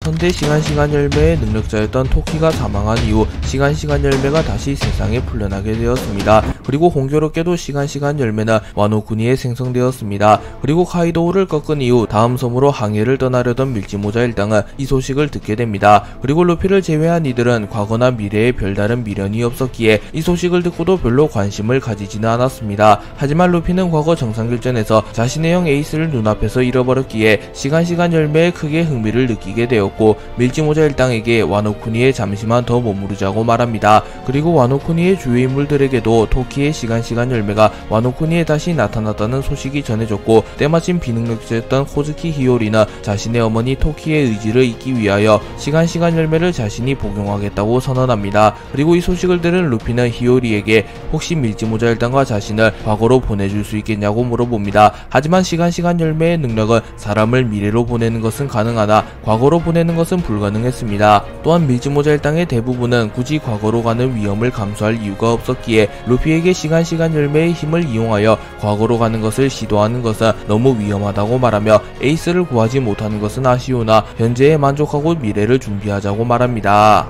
현대 시간 열매의 능력자였던 토키가 사망한 이후 시간 열매가 다시 세상에 풀려나게 되었습니다. 그리고 공교롭게도 시간 열매는 와노쿠니에 생성되었습니다. 그리고 카이도우를 꺾은 이후 다음 섬으로 항해를 떠나려던 밀지모자 일당은 이 소식을 듣게 됩니다. 그리고 루피를 제외한 이들은 과거나 미래에 별다른 미련이 없었기에 이 소식을 듣고도 별로 관심을 가지지는 않았습니다. 하지만 루피는 과거 정상결전에서 자신의 형 에이스를 눈앞에서 잃어버렸기에 시간 열매에 크게 흥미를 느끼게 되었고 밀지모자 일당에게 와노쿠니에 잠시만 더 머무르자고 말합니다. 그리고 와노쿠니의 주요 인물들에게도 토키의 시간 열매가 와노쿠니에 다시 나타났다는 소식이 전해졌고 때마침 비능력자였던 코즈키 히요리는 자신의 어머니 토키의 의지를 잇기 위하여 시간 열매를 자신이 복용하겠다고 선언합니다. 그리고 이 소식을 들은 루피는 히요리에게 혹시 밀지모자 일당과 자신을 과거로 보내줄 수 있겠냐고 물어봅니다. 하지만 시간 열매의 능력은 사람을 미래로 보내는 것은 가능하나 과거로 보내는 것은 불가능했습니다. 또한 밀지모자 일당의 대부분은 굳이 과거로 가는 위험을 감수할 이유가 없었기에 루피에게 시간 열매의 힘을 이용하여 과거로 가는 것을 시도하는 것은 너무 위험하다고 말하며 에이스를 구하지 못하는 것은 아쉬우나 현재에 만족하고 미래를 준비하자고 말합니다.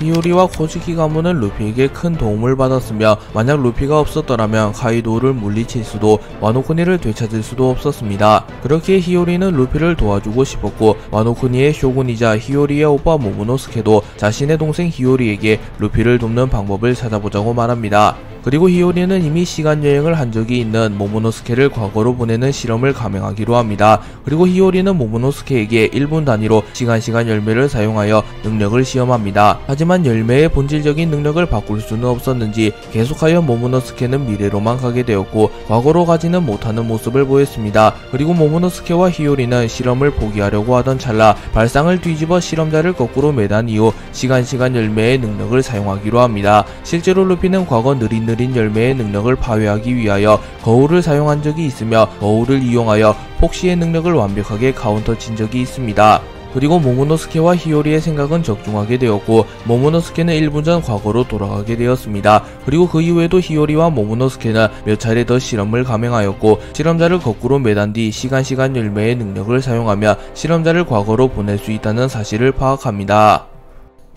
히요리와 코즈키 가문은 루피에게 큰 도움을 받았으며 만약 루피가 없었더라면 카이도우를 물리칠 수도 와노쿠니를 되찾을 수도 없었습니다. 그렇게 히요리는 루피를 도와주고 싶었고 와노쿠니의 쇼군이자 히요리의 오빠 모모노스케도 자신의 동생 히요리에게 루피를 돕는 방법을 찾아보자고 말합니다. 그리고 히요리는 이미 시간여행을 한 적이 있는 모모노스케를 과거로 보내는 실험을 감행하기로 합니다. 그리고 히요리는 모모노스케에게 1분 단위로 시간 열매를 사용하여 능력을 시험합니다. 하지만 열매의 본질적인 능력을 바꿀 수는 없었는지 계속하여 모모노스케는 미래로만 가게 되었고 과거로 가지는 못하는 모습을 보였습니다. 그리고 모모노스케와 히요리는 실험을 포기하려고 하던 찰나 발상을 뒤집어 실험자를 거꾸로 매단 이후 시간 열매의 능력을 사용하기로 합니다. 실제로 루피는 과거 느린 열매의 능력을 파괴하기 위하여 거울을 사용한 적이 있으며 거울을 이용하여 폭시의 능력을 완벽하게 카운터 친 적이 있습니다. 그리고 모모노스케와 히요리의 생각은 적중하게 되었고 모모노스케는 1분 전 과거로 돌아가게 되었습니다. 그리고 그 이후에도 히요리와 모모노스케는 몇 차례 더 실험을 감행하였고 실험자를 거꾸로 매단 뒤 시간 열매의 능력을 사용하며 실험자를 과거로 보낼 수 있다는 사실을 파악합니다.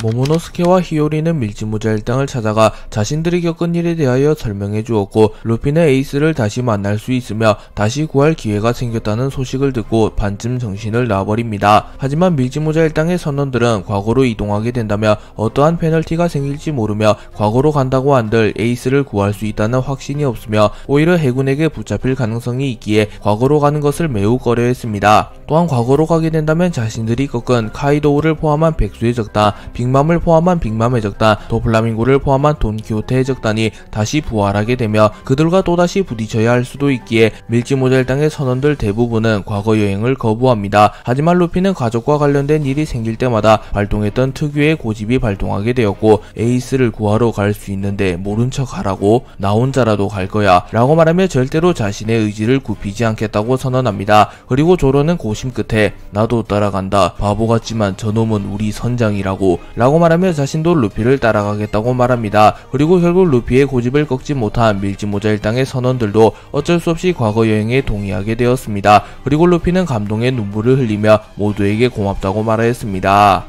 모모노스케와 히요리는 밀지모자 일당을 찾아가 자신들이 겪은 일에 대하여 설명해 주었고 루피는 에이스를 다시 만날 수 있으며 다시 구할 기회가 생겼다는 소식을 듣고 반쯤 정신을 놔버립니다. 하지만 밀지모자 일당의 선원들은 과거로 이동하게 된다면 어떠한 페널티가 생길지 모르며 과거로 간다고 한들 에이스를 구할 수 있다는 확신이 없으며 오히려 해군에게 붙잡힐 가능성이 있기에 과거로 가는 것을 매우 꺼려했습니다. 또한 과거로 가게 된다면 자신들이 겪은 카이도우를 포함한 백수의 적단, 빅맘을 포함한 빅맘의 적단, 도플라밍고를 포함한 돈키호테의 적단이 다시 부활하게 되며 그들과 또다시 부딪혀야 할 수도 있기에 밀지모자 일당의 선원들 대부분은 과거 여행을 거부합니다. 하지만 루피는 가족과 관련된 일이 생길 때마다 발동했던 특유의 고집이 발동하게 되었고 에이스를 구하러 갈 수 있는데 모른 척 하라고? 나 혼자라도 갈 거야 라고 말하며 절대로 자신의 의지를 굽히지 않겠다고 선언합니다. 그리고 조로는 고심 끝에 나도 따라간다. 바보 같지만 저놈은 우리 선장이라고 라고 말하며 자신도 루피를 따라가겠다고 말합니다. 그리고 결국 루피의 고집을 꺾지 못한 밀지모자 일당의 선원들도 어쩔 수 없이 과거 여행에 동의하게 되었습니다. 그리고 루피는 감동의 눈물을 흘리며 모두에게 고맙다고 말하였습니다.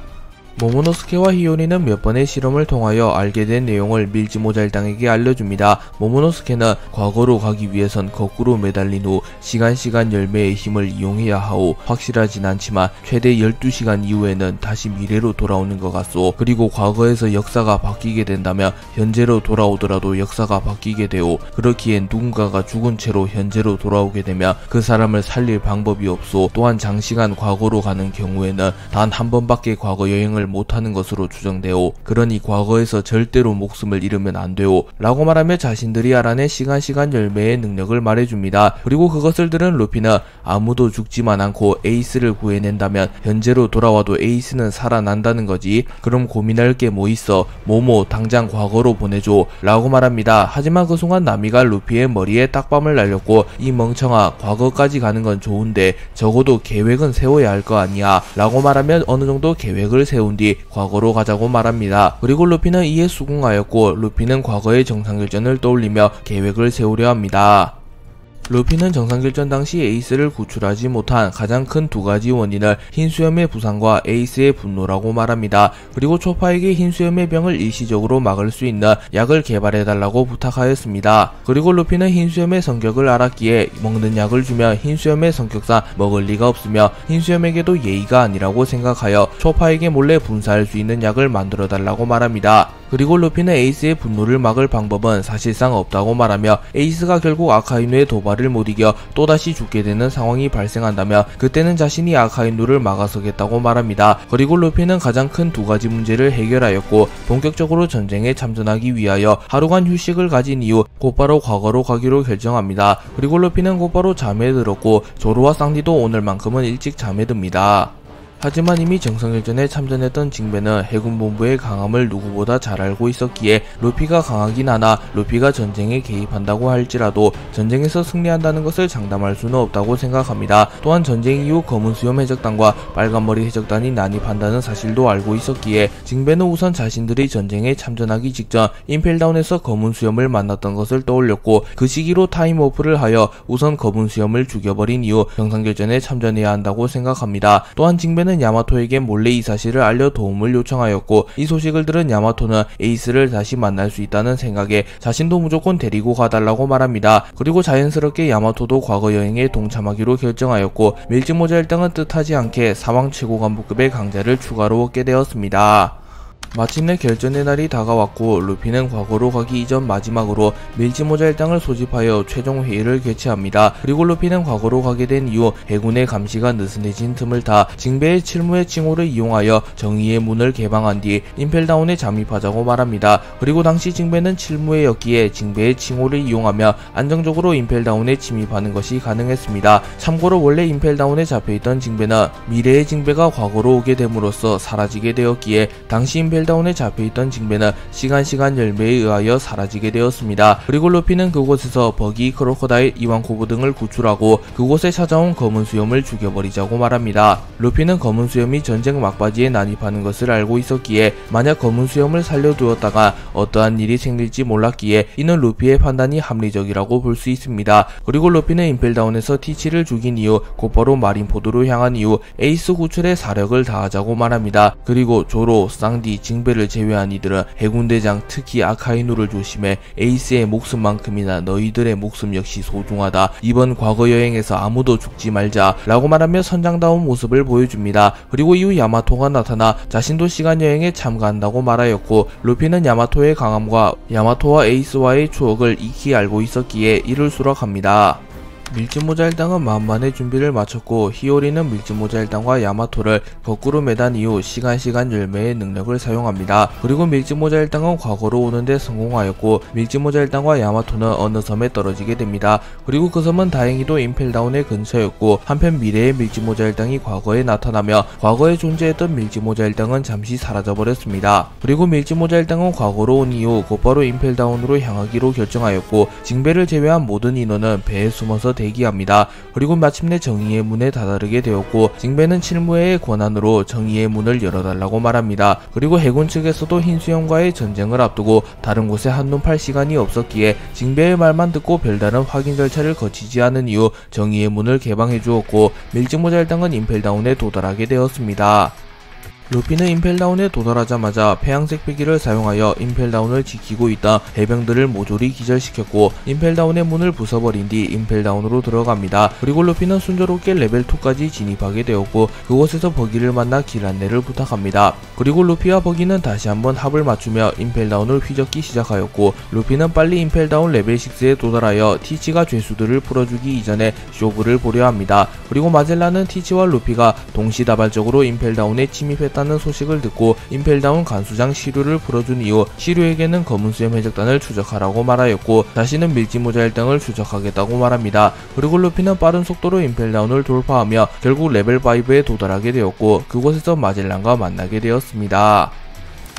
모모노스케와 히요리는 몇 번의 실험을 통하여 알게 된 내용을 밀지모자 일당에게 알려줍니다. 모모노스케는 과거로 가기 위해선 거꾸로 매달린 후 시간 열매의 힘을 이용해야 하오. 확실하진 않지만 최대 12시간 이후에는 다시 미래로 돌아오는 것 같소. 그리고 과거에서 역사가 바뀌게 된다면 현재로 돌아오더라도 역사가 바뀌게 되오. 그렇기엔 누군가가 죽은 채로 현재로 돌아오게 되면 그 사람을 살릴 방법이 없소. 또한 장시간 과거로 가는 경우에는 단 한 번밖에 과거 여행을 못하는 것으로 추정되오. 그러니 과거에서 절대로 목숨을 잃으면 안 되오 라고 말하며 자신들이 알아낸 시간 열매의 능력을 말해줍니다. 그리고 그것을 들은 루피는 아무도 죽지만 않고 에이스를 구해낸다면 현재로 돌아와도 에이스는 살아난다는 거지. 그럼 고민할 게 뭐 있어. 모모 당장 과거로 보내줘 라고 말합니다. 하지만 그 순간 나미가 루피의 머리에 딱밤을 날렸고 이 멍청아 과거까지 가는 건 좋은데 적어도 계획은 세워야 할 거 아니야 라고 말하며 어느 정도 계획을 세운 뒤 과거로 가자고 말합니다. 그리고 루피는 이에 수긍하였고 루피는 과거의 정상결전을 떠올리며 계획을 세우려 합니다. 루피는 정상결전 당시 에이스를 구출하지 못한 가장 큰 두 가지 원인을 흰수염의 부상과 에이스의 분노라고 말합니다. 그리고 초파에게 흰수염의 병을 일시적으로 막을 수 있는 약을 개발해달라고 부탁하였습니다. 그리고 루피는 흰수염의 성격을 알았기에 먹는 약을 주면 흰수염의 성격상 먹을 리가 없으며 흰수염에게도 예의가 아니라고 생각하여 초파에게 몰래 분사할 수 있는 약을 만들어달라고 말합니다. 그리고 루피는 에이스의 분노를 막을 방법은 사실상 없다고 말하며 에이스가 결국 아카이누의 도발을 못 이겨 또다시 죽게 되는 상황이 발생한다며 그때는 자신이 아카이누를 막아서겠다고 말합니다. 그리고 루피는 가장 큰 두 가지 문제를 해결하였고 본격적으로 전쟁에 참전하기 위하여 하루간 휴식을 가진 이후 곧바로 과거로 가기로 결정합니다. 그리고 루피는 곧바로 잠에 들었고 조로와 쌍디도 오늘만큼은 일찍 잠에 듭니다. 하지만 이미 정상결전에 참전했던 징베는 해군본부의 강함을 누구보다 잘 알고 있었기에 루피가 강하긴 하나 루피가 전쟁에 개입한다고 할지라도 전쟁에서 승리한다는 것을 장담할 수는 없다고 생각합니다. 또한 전쟁 이후 검은수염 해적단과 빨간머리 해적단이 난입한다는 사실도 알고 있었기에 징베는 우선 자신들이 전쟁에 참전하기 직전 임펠다운에서 검은수염을 만났던 것을 떠올렸고 그 시기로 타임워프를 하여 우선 검은수염을 죽여버린 이후 정상결전에 참전해야 한다고 생각합니다. 또한 징베는 야마토에게 몰래 이 사실을 알려 도움을 요청하였고 이 소식을 들은 야마토는 에이스를 다시 만날 수 있다는 생각에 자신도 무조건 데리고 가달라고 말합니다. 그리고 자연스럽게 야마토도 과거 여행에 동참하기로 결정하였고 밀짚모자 일당은 뜻하지 않게 사왕 최고간부급의 강자를 추가로 얻게 되었습니다. 마침내 결전의 날이 다가왔고 루피는 과거로 가기 이전 마지막으로 밀짚모자 일당을 소집하여 최종 회의를 개최합니다. 그리고 루피는 과거로 가게 된 이후 해군의 감시가 느슨해진 틈을 타 징베의 칠무의 칭호를 이용하여 정의의 문을 개방한 뒤 임펠다운에 잠입하자고 말합니다. 그리고 당시 징베는 칠무에였기에 징베의 칭호를 이용하며 안정적으로 임펠다운에 침입하는 것이 가능했습니다. 참고로 원래 임펠다운에 잡혀있던 징베는 미래의 징베가 과거로 오게 됨으로써 사라지게 되었기에 당시 임펠다운에 잡혀있던 징베는 시간 열매에 의하여 사라지게 되었습니다. 그리고 루피는 그곳에서 버기, 크로커다일, 이완코브 등을 구출하고 그곳에 찾아온 검은수염을 죽여버리자고 말합니다. 루피는 검은수염이 전쟁 막바지에 난입하는 것을 알고 있었기에 만약 검은수염을 살려두었다가 어떠한 일이 생길지 몰랐기에 이는 루피의 판단이 합리적이라고 볼 수 있습니다. 그리고 루피는 임펠다운에서 티치를 죽인 이후 곧바로 마린포드로 향한 이후 에이스 구출에 사력을 다하자고 말합니다. 그리고 조로, 쌍디, 징베를 제외한 이들은 해군대장 특히 아카이누를 조심해 에이스의 목숨만큼이나 너희들의 목숨 역시 소중하다. 이번 과거 여행에서 아무도 죽지 말자 라고 말하며 선장다운 모습을 보여줍니다. 그리고 이후 야마토가 나타나 자신도 시간여행에 참가한다고 말하였고 루피는 야마토의 강함과 야마토와 에이스와의 추억을 익히 알고 있었기에 이를 수락합니다. 밀짚모자 일당은 만반의 준비를 마쳤고 히오리는 밀짚모자 일당과 야마토를 거꾸로 매단 이후 시간 열매의 능력을 사용합니다. 그리고 밀짚모자 일당은 과거로 오는데 성공하였고 밀짚모자 일당과 야마토는 어느 섬에 떨어지게 됩니다. 그리고 그 섬은 다행히도 임펠다운의 근처였고 한편 미래의 밀짚모자 일당이 과거에 나타나며 과거에 존재했던 밀짚모자 일당은 잠시 사라져버렸습니다. 그리고 밀짚모자 일당은 과거로 온 이후 곧바로 임펠다운으로 향하기로 결정하였고 징베를 제외한 모든 인원은 배에 숨어서 대기합니다. 그리고 마침내 정의의 문에 다다르게 되었고 징베는 칠무회의 권한으로 정의의 문을 열어달라고 말합니다. 그리고 해군 측에서도 흰수염과의 전쟁을 앞두고 다른 곳에 한눈 팔 시간이 없었기에 징베의 말만 듣고 별다른 확인 절차를 거치지 않은 이후 정의의 문을 개방해 주었고 밀짚모자 일당은 임펠다운에 도달하게 되었습니다. 루피는 임펠다운에 도달하자마자 폐양색 배기를 사용하여 임펠다운을 지키고 있던 해병들을 모조리 기절시켰고 임펠다운의 문을 부숴버린 뒤 임펠다운으로 들어갑니다. 그리고 루피는 순조롭게 레벨 2까지 진입하게 되었고 그곳에서 버기를 만나 길 안내를 부탁합니다. 그리고 루피와 버기는 다시 한번 합을 맞추며 임펠다운을 휘젓기 시작하였고 루피는 빨리 임펠다운 레벨 6에 도달하여 티치가 죄수들을 풀어주기 이전에 쇼부를 보려 합니다. 그리고 마젤란은 티치와 루피가 동시다발적으로 임펠다운에 침입했다는 소식을 듣고 임펠다운 간수장 시류를 풀어준 이후 시류에게는 검은수염 해적단을 추적하라고 말하였고 자신은 밀짚모자 일당을 추적하겠다고 말합니다. 그리고 루피는 빠른 속도로 임펠다운을 돌파하며 결국 레벨 5에 도달하게 되었고 그곳에서 마젤란과 만나게 되었습니다.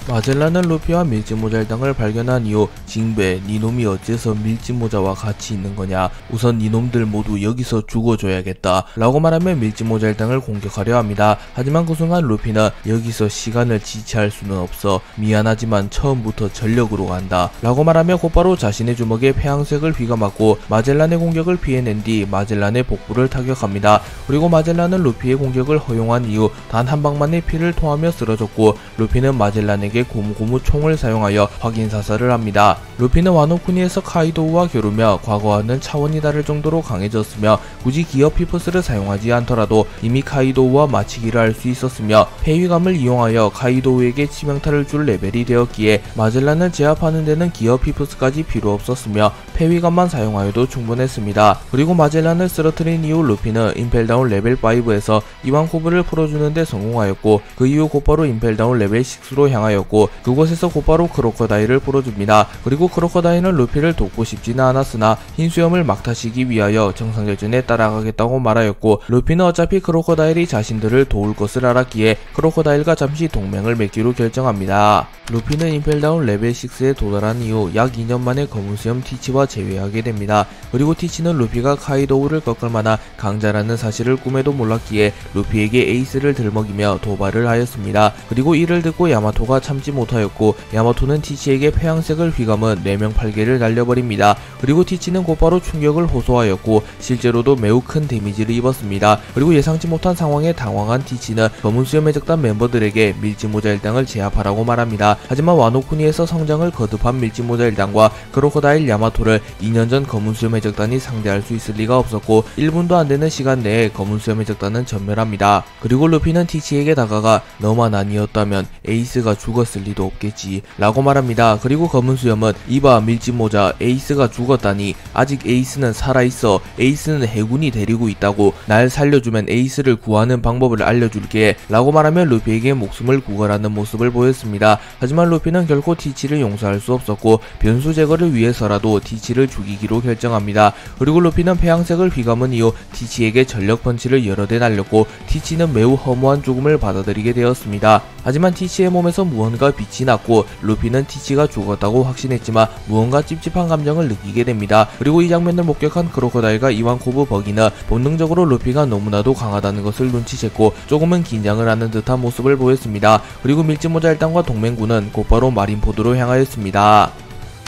마젤란은 루피와 밀짚모자일당을 발견한 이후 징배, 니놈이 어째서 밀짚모자와 같이 있는 거냐, 우선 니놈들 모두 여기서 죽어줘야겠다 라고 말하며 밀짚모자일당을 공격하려 합니다. 하지만 그 순간 루피는 여기서 시간을 지체할 수는 없어, 미안하지만 처음부터 전력으로 간다 라고 말하며 곧바로 자신의 주먹에 폐양색을 휘감았고 마젤란의 공격을 피해낸 뒤 마젤란의 복부를 타격합니다. 그리고 마젤란은 루피의 공격을 허용한 이후 단 한 방만의 피를 토하며 쓰러졌고 루피는 마젤란에게 고무고무 총을 사용하여 확인 사살을 합니다. 루피는 와노쿠니에서 카이도우와 겨루며 과거와는 차원이 다를 정도로 강해졌으며 굳이 기어 피프스를 사용하지 않더라도 이미 카이도우와 맞추기를 할 수 있었으며 폐위감을 이용하여 카이도우에게 치명타를 줄 레벨이 되었기에 마젤란을 제압하는 데는 기어 피프스까지 필요 없었으며 폐위감만 사용하여도 충분했습니다. 그리고 마젤란을 쓰러뜨린 이후 루피는 임펠다운 레벨 5에서 이완코브를 풀어주는데 성공하였고 그 이후 곧바로 임펠다운 레벨 6로 향하였고 그곳에서 곧바로 크로커다일을 풀어줍니다. 그리고 크로커다일은 루피를 돕고 싶지는 않았으나 흰 수염을 막타시기 위하여 정상결전에 따라가겠다고 말하였고 루피는 어차피 크로커다일이 자신들을 도울 것을 알았기에 크로커다일과 잠시 동맹을 맺기로 결정합니다. 루피는 임펠다운 레벨 6에 도달한 이후 약 2년 만에 검은 수염 티치와 재회하게 됩니다. 그리고 티치는 루피가 카이도우를 꺾을 만한 강자라는 사실을 꿈에도 몰랐기에 루피에게 에이스를 들먹이며 도발을 하였습니다. 그리고 이를 듣고 야마토가 참지 못하였고 야마토는 티치에게 폐양색을 휘감은 뇌명팔개를 날려버립니다. 그리고 티치는 곧바로 충격을 호소하였고 실제로도 매우 큰 데미지를 입었습니다. 그리고 예상치 못한 상황에 당황한 티치는 검은 수염 해적단 멤버들에게 밀짚모자 일당을 제압하라고 말합니다. 하지만 와노쿠니에서 성장을 거듭한 밀짚모자 일당과 크로커다일 야마토를 2년 전 검은 수염 해적단이 상대할 수 있을 리가 없었고 1분도 안 되는 시간 내에 검은 수염 해적단은 전멸합니다. 그리고 루피는 티치에게 다가가 너만 아니었다면 에이스가 죽었을 리도 없겠지 라고 말합니다. 그리고 검은 수염은 이봐 밀짚모자, 에이스가 죽었다니 아직 에이스는 살아있어. 에이스는 해군이 데리고 있다고. 날 살려주면 에이스를 구하는 방법을 알려줄게 라고 말하며 루피에게 목숨을 구걸하는 모습을 보였습니다. 하지만 루피는 결코 티치를 용서할 수 없었고 변수 제거를 위해서라도 티치를 죽이기로 결정합니다. 그리고 루피는 폐양색을 휘감은 이후 티치에게 전력 펀치를 여러 대 날렸고 티치는 매우 허무한 죽음을 받아들이게 되었습니다. 하지만 티치의 몸에서 무언가 빛이 났고 루피는 티치가 죽었다고 확신했지만 무언가 찝찝한 감정을 느끼게 됩니다. 그리고 이 장면을 목격한 크로커다일과 이완코브 버기는 본능적으로 루피가 너무나도 강하다는 것을 눈치챘고 조금은 긴장을 하는 듯한 모습을 보였습니다. 그리고 밀짚모자 일당과 동맹군은 곧바로 마린포드로 향하였습니다.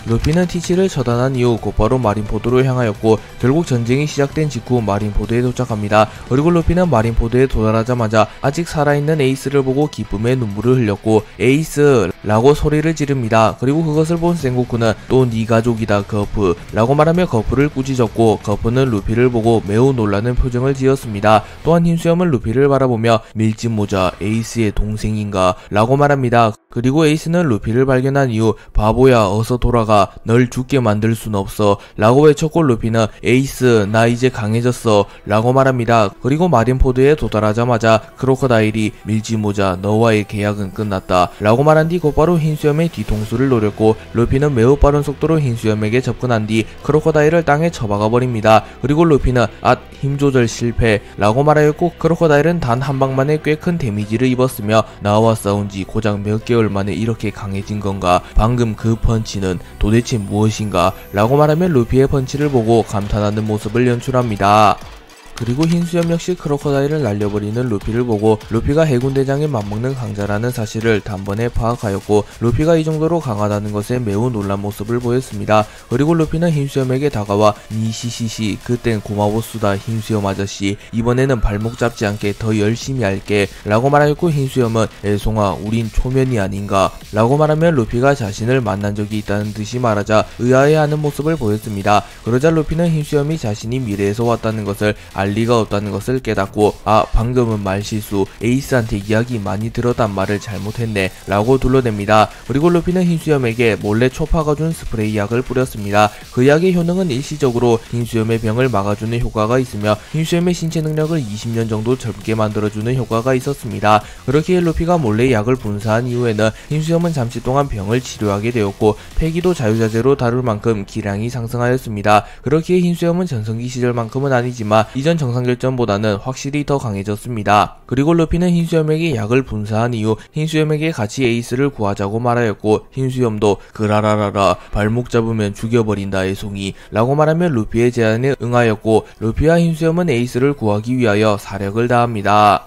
루피는 티치를 처단한 이후 곧바로 마린포드로 향하였고 결국 전쟁이 시작된 직후 마린포드에 도착합니다. 그리고 루피는 마린포드에 도달하자마자 아직 살아있는 에이스를 보고 기쁨의 눈물을 흘렸고 에이스! 라고 소리를 지릅니다. 그리고 그것을 본 생고쿠는 또 네 가족이다 거프 라고 말하며 거프를 꾸짖었고 거프는 루피를 보고 매우 놀라는 표정을 지었습니다. 또한 흰수염은 루피를 바라보며 밀짚모자 에이스의 동생인가 라고 말합니다. 그리고 에이스는 루피를 발견한 이후 바보야 어서 돌아가 널 죽게 만들 순 없어 라고 외쳤고 루피는 에이스 나 이제 강해졌어 라고 말합니다. 그리고 마린포드에 도달하자마자 크로커다일이 밀짚모자 너와의 계약은 끝났다 라고 말한 뒤 곧바로 흰수염의 뒤통수를 노렸고 루피는 매우 빠른 속도로 흰수염에게 접근한 뒤 크로커다일을 땅에 처박아 버립니다. 그리고 루피는 힘조절 실패 라고 말하였고 크로커다일은 단 한 방만에 꽤 큰 데미지를 입었으며 나와 싸운 지 고작 몇 개월 만에 이렇게 강해진 건가? 방금 그 펀치는 도대체 무엇인가? 라고 말하며 루피의 펀치를 보고 감탄하는 모습을 연출합니다. 그리고 흰수염 역시 크로커다일을 날려버리는 루피를 보고 루피가 해군대장에 맞먹는 강자라는 사실을 단번에 파악하였고 루피가 이 정도로 강하다는 것에 매우 놀란 모습을 보였습니다. 그리고 루피는 흰수염에게 다가와 니시시시 그땐 고마웠수다 흰수염 아저씨 이번에는 발목 잡지 않게 더 열심히 할게 라고 말하였고 흰수염은 애송아 우린 초면이 아닌가 라고 말하며 루피가 자신을 만난 적이 있다는 듯이 말하자 의아해하는 모습을 보였습니다. 그러자 루피는 흰수염이 자신이 미래에서 왔다는 것을 알 리가 없다는 것을 깨닫고 방금은 말실수 에이스한테 이야기 많이 들었단 말을 잘못했네 라고 둘러댑니다. 그리고 루피는 흰수염에게 몰래 초파가 준 스프레이 약을 뿌렸습니다. 그 약의 효능은 일시적으로 흰수염의 병을 막아주는 효과가 있으며 흰수염의 신체 능력을 20년 정도 젊게 만들어주는 효과가 있었습니다. 그렇기에 루피가 몰래 약을 분사한 이후에는 흰수염은 잠시 동안 병을 치료하게 되었고 폐기도 자유자재로 다룰 만큼 기량이 상승하였습니다. 그렇기에 흰수염은 전성기 시절만큼은 아니지만 이전 이전 정상결전보다는 확실히 더 강해졌습니다. 그리고 루피는 흰수염에게 약을 분사한 이후 흰수염에게 같이 에이스를 구하자고 말하였고 흰수염도 그라라라라 발목 잡으면 죽여버린다 애송이 라고 말하며 루피의 제안에 응하였고 루피와 흰수염은 에이스를 구하기 위하여 사력을 다합니다.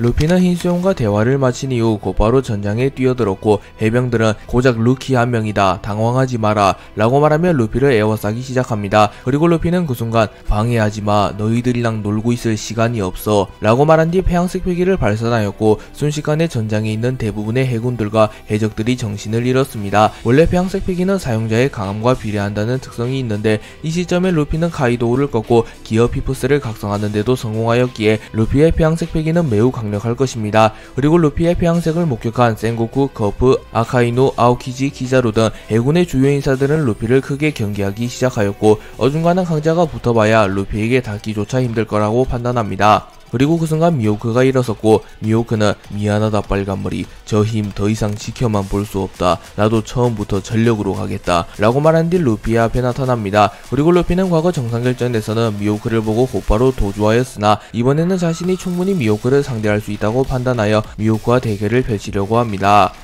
루피는 흰수염과 대화를 마친 이후 곧바로 전장에 뛰어들었고 해병들은 고작 루키 한 명이다 당황하지 마라 라고 말하며 루피를 에워싸기 시작합니다. 그리고 루피는 그 순간 방해하지마 너희들이랑 놀고 있을 시간이 없어 라고 말한 뒤 폐양색 회기를 발산하였고 순식간에 전장에 있는 대부분의 해군들과 해적들이 정신을 잃었습니다. 원래 폐양색 회기는 사용자의 강함과 비례한다는 특성이 있는데 이 시점에 루피는 카이도우를 꺾고 기어 피프스를 각성하는데도 성공하였기에 루피의 폐양색 회기는 매우 강력할 것입니다. 그리고 루피의 폐양색을 목격한 센고쿠, 거프, 아카이누, 아오키지, 기자루 등 해군의 주요 인사들은 루피를 크게 경계하기 시작하였고 어중간한 강자가 붙어봐야 루피에게 닿기조차 힘들 거라고 판단합니다. 그리고 그 순간 미호크가 일어섰고 미호크는 미안하다 빨간머리 저 힘 더 이상 지켜만 볼 수 없다 나도 처음부터 전력으로 가겠다 라고 말한 뒤 루피의 앞에 나타납니다. 그리고 루피는 과거 정상결전에서는 미호크를 보고 곧바로 도주하였으나 이번에는 자신이 충분히 미호크를 상대할 수 있다고 판단하여 미호크와 대결을 펼치려고 합니다.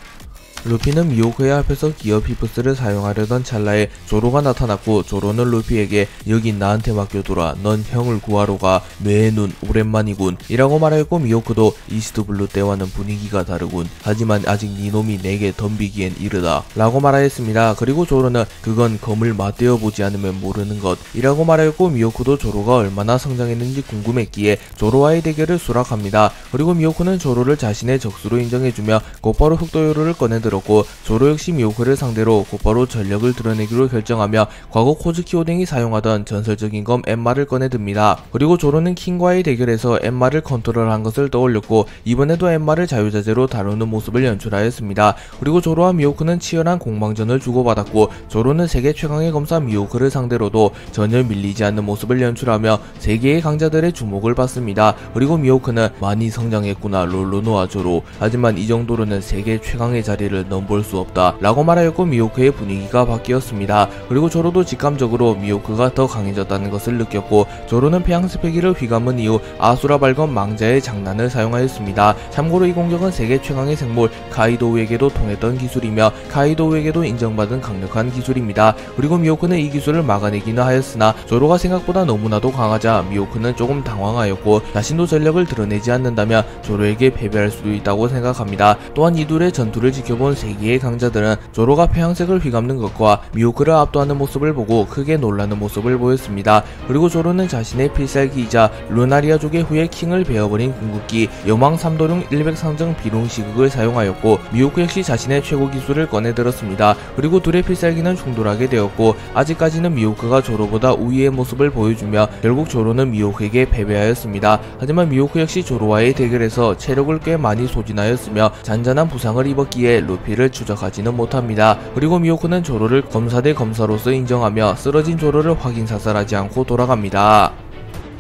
루피는 미호크의 앞에서 기어 피프스를 사용하려던 찰나에 조로가 나타났고 조로는 루피에게 여긴 나한테 맡겨둬라 넌 형을 구하러 가 뇌의 눈 오랜만이군 이라고 말하였고 미호크도 이스트블루 때와는 분위기가 다르군 하지만 아직 니놈이 내게 덤비기엔 이르다 라고 말하였습니다. 그리고 조로는 그건 검을 맞대어 보지 않으면 모르는 것 이라고 말하였고 미호크도 조로가 얼마나 성장했는지 궁금했기에 조로와의 대결을 수락합니다. 그리고 미호크는 조로를 자신의 적수로 인정해주며 곧바로 흑도요루를 꺼내들었고 조로 역시 미호크를 상대로 곧바로 전력을 드러내기로 결정하며 과거 코즈키 오뎅이 사용하던 전설적인 검 엠마를 꺼내듭니다. 그리고 조로는 킹과의 대결에서 엠마를 컨트롤한 것을 떠올렸고 이번에도 엠마를 자유자재로 다루는 모습을 연출하였습니다. 그리고 조로와 미호크는 치열한 공방전을 주고받았고 조로는 세계 최강의 검사 미호크를 상대로도 전혀 밀리지 않는 모습을 연출하며 세계의 강자들의 주목을 받습니다. 그리고 미호크는 많이 성장했구나 롤로노와 조로 하지만 이 정도로는 세계 최강의 자리를 넘볼 수 없다 라고 말하였고 미호크의 분위기가 바뀌었습니다. 그리고 조로도 직감적으로 미호크가 더 강해졌다는 것을 느꼈고 조로는 폐양색 회기를 휘감은 이후 아수라 발검 망자의 장난을 사용하였습니다. 참고로 이 공격은 세계 최강의 생물 카이도우에게도 통했던 기술이며 카이도우에게도 인정받은 강력한 기술입니다. 그리고 미호크는 이 기술을 막아내기는 하였으나 조로가 생각보다 너무나도 강하자 미호크는 조금 당황하였고 자신도 전력을 드러내지 않는다면 조로에게 패배할 수도 있다고 생각합니다. 또한 이 둘의 전투를 지켜본 세계의 강자들은 조로가 폐양색을 휘감는 것과 미호크를 압도하는 모습을 보고 크게 놀라는 모습을 보였습니다. 그리고 조로는 자신의 필살기이자 루나리아족의 후에 킹을 베어버린 궁극기 여망 삼도룡 100상정 비룡 시극을 사용하였고 미호크 역시 자신의 최고 기술을 꺼내들었습니다. 그리고 둘의 필살기는 충돌하게 되었고 아직까지는 미호크가 조로보다 우위의 모습을 보여주며 결국 조로는 미호크에게 패배하였습니다. 하지만 미호크 역시 조로와의 대결에서 체력을 꽤 많이 소진하였으며 잔잔한 부상을 입었기에 루피를 추적하지는 못합니다. 그리고 미호크는 조로를 검사 대 검사로서 인정하며 쓰러진 조로를 확인 사살하지 않고 돌아갑니다.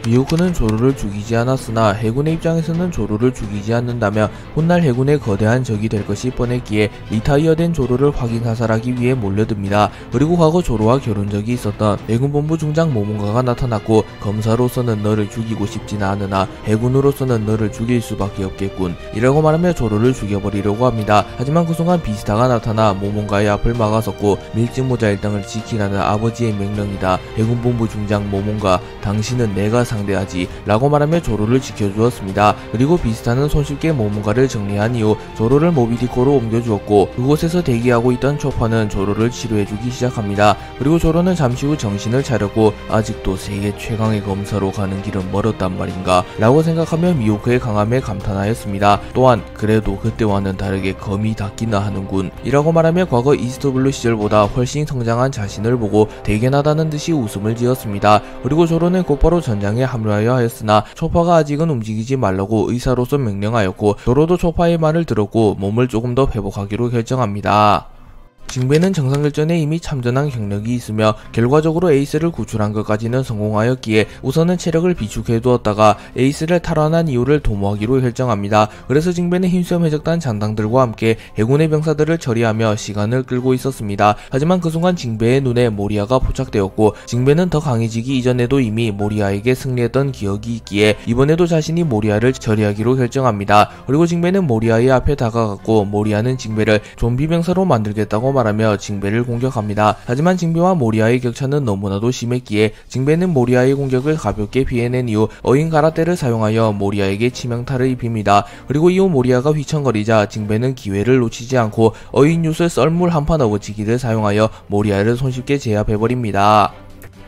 미호크는 조로를 죽이지 않았으나 해군의 입장에서는 조로를 죽이지 않는다면 훗날 해군의 거대한 적이 될 것이 뻔했기에 리타이어된 조로를 확인 사살하기 위해 몰려듭니다. 그리고 과거 조로와 결혼적이 있었던 해군본부 중장 모몬가가 나타났고 검사로서는 너를 죽이고 싶진 않으나 해군으로서는 너를 죽일 수밖에 없겠군 이라고 말하며 조로를 죽여버리려고 합니다. 하지만 그 순간 비스타가 나타나 모몬가의 앞을 막아섰고 밀짚모자 일당을 지키라는 아버지의 명령이다. 해군본부 중장 모몬가 당신은 내가 상대하지 라고 말하며 조로를 지켜주었습니다. 그리고 비스타는 손쉽게 모몬가를 정리한 이후 조로를 모비디코로 옮겨주었고 그곳에서 대기하고 있던 초파는 조로를 치료해주기 시작합니다. 그리고 조로는 잠시 후 정신을 차렸고 아직도 세계 최강의 검사로 가는 길은 멀었단 말인가 라고 생각하며 미호크의 강함에 감탄하였습니다. 또한 그래도 그때와는 다르게 검이 닿기나 하는군 이라고 말하며 과거 이스트블루 시절보다 훨씬 성장한 자신을 보고 대견하다는 듯이 웃음을 지었습니다. 그리고 조로는 곧바로 전장에 합류하여 하였으나 초파가 아직은 움직이지 말라고 의사로서 명령하였고 조로도 초파의 말을 들었고 몸을 조금 더 회복하기로 결정합니다. 징배는 정상결전에 이미 참전한 경력이 있으며 결과적으로 에이스를 구출한 것까지는 성공하였기에 우선은 체력을 비축해 두었다가 에이스를 탈환한 이유를 도모하기로 결정합니다. 그래서 징배는 흰수염 해적단 장당들과 함께 해군의 병사들을 처리하며 시간을 끌고 있었습니다. 하지만 그 순간 징배의 눈에 모리아가 포착되었고 징배는 더 강해지기 이전에도 이미 모리아에게 승리했던 기억이 있기에 이번에도 자신이 모리아를 처리하기로 결정합니다. 그리고 징배는 모리아의 앞에 다가갔고 모리아는 징배를 좀비 병사로 만들겠다고 말하며 징배를 공격합니다. 하지만 징배와 모리아의 격차는 너무나도 심했기에 징배는 모리아의 공격을 가볍게 피해낸 이후 어인 가라떼를 사용하여 모리아에게 치명타를 입힙니다. 그리고 이후 모리아가 휘청거리자 징배는 기회를 놓치지 않고 어인 유술 썰물 한판 어거치기를 사용하여 모리아를 손쉽게 제압해버립니다.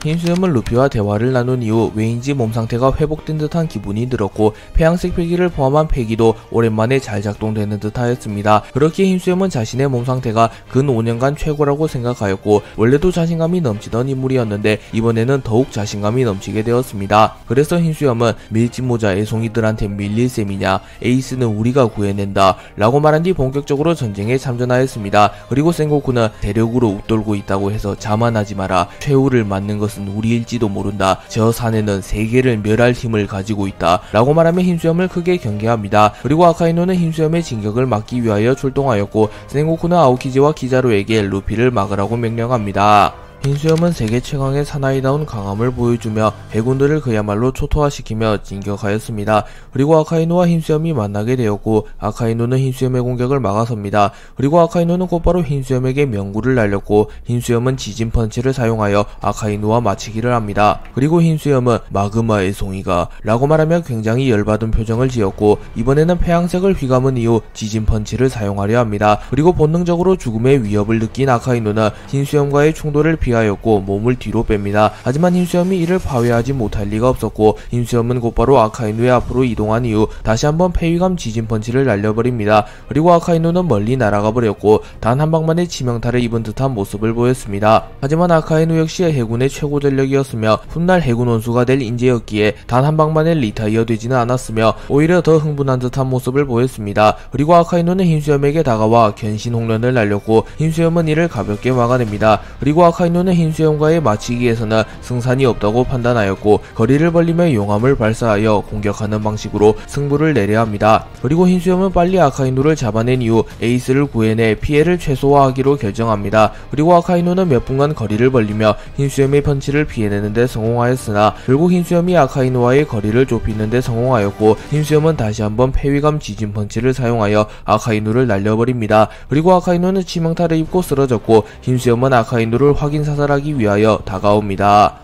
흰수염은 루피와 대화를 나눈 이후 왜인지 몸 상태가 회복된 듯한 기분이 들었고 폐양색 폐기를 포함한 폐기도 오랜만에 잘 작동되는 듯 하였습니다. 그렇게 흰수염은 자신의 몸 상태가 근 5년간 최고라고 생각하였고 원래도 자신감이 넘치던 인물이었는데 이번에는 더욱 자신감이 넘치게 되었습니다. 그래서 흰수염은 밀짚모자 애송이들한테 밀릴 셈이냐, 에이스는 우리가 구해낸다 라고 말한 뒤 본격적으로 전쟁에 참전하였습니다. 그리고 센고쿠는 대륙으로 웃돌고 있다고 해서 자만하지 마라, 최후를 맞는 것은 우리일지도 모른다, 저 사내는 세계를 멸할 힘을 가지고 있다 라고 말하며 흰수염을 크게 경계합니다. 그리고 아카이노는 흰수염의 진격을 막기 위하여 출동하였고 센고쿠는 아오키지와 키자루에게 루피를 막으라고 명령합니다. 흰수염은 세계 최강의 사나이다운 강함을 보여주며 해군들을 그야말로 초토화시키며 진격하였습니다. 그리고 아카이노와 흰수염이 만나게 되었고 아카이노는 흰수염의 공격을 막아섭니다. 그리고 아카이노는 곧바로 흰수염에게 명구를 날렸고 흰수염은 지진 펀치를 사용하여 아카이노와 맞추기를 합니다. 그리고 흰수염은 마그마의 송이가 라고 말하며 굉장히 열받은 표정을 지었고 이번에는 폐양색을 휘감은 이후 지진 펀치를 사용하려 합니다. 그리고 본능적으로 죽음의 위협을 느낀 아카이노는 흰수염과의 충돌을 피하였고 몸을 뒤로 뺍니다. 하지만 흰수염이 이를 파괴하지 못할 리가 없었고 흰수염은 곧바로 아카이노의 앞으로 이동한 이후 다시 한번 폐위감 지진 펀치를 날려버립니다. 그리고 아카이노는 멀리 날아가 버렸고 단 한 방만에 치명타를 입은 듯한 모습을 보였습니다. 하지만 아카이노 역시 해군의 최고 전력이었으며 훗날 해군 원수가 될 인재였기에 단 한 방만에 리타이어 되지는 않았으며 오히려 더 흥분한 듯한 모습을 보였습니다. 그리고 아카이노는 흰수염에게 다가와 견신 홍련을 날렸고 흰수염은 이를 가볍게 막아냅니다. 그리고 아카이노는 흰수염과의 맞추기에서는 승산이 없다고 판단하였고 거리를 벌리며 용암을 발사하여 공격하는 방식으로 승부를 내려 합니다. 그리고 흰수염은 빨리 아카이노를 잡아낸 이후 에이스를 구해내 피해를 최소화하기로 결정합니다. 그리고 아카이노는 몇 분간 거리를 벌리며 흰수염의 펀치를 피해내는데 성공하였으나 결국 흰수염이 아카이노와의 거리를 좁히는데 성공하였고 흰수염은 다시 한번 폐위감 지진 펀치를 사용하여 아카이노를 날려버립니다. 그리고 아카이노는 치명타를 입고 쓰러졌고 흰수염은 아카이노를 확인 사살하기 위하여 다가옵니다.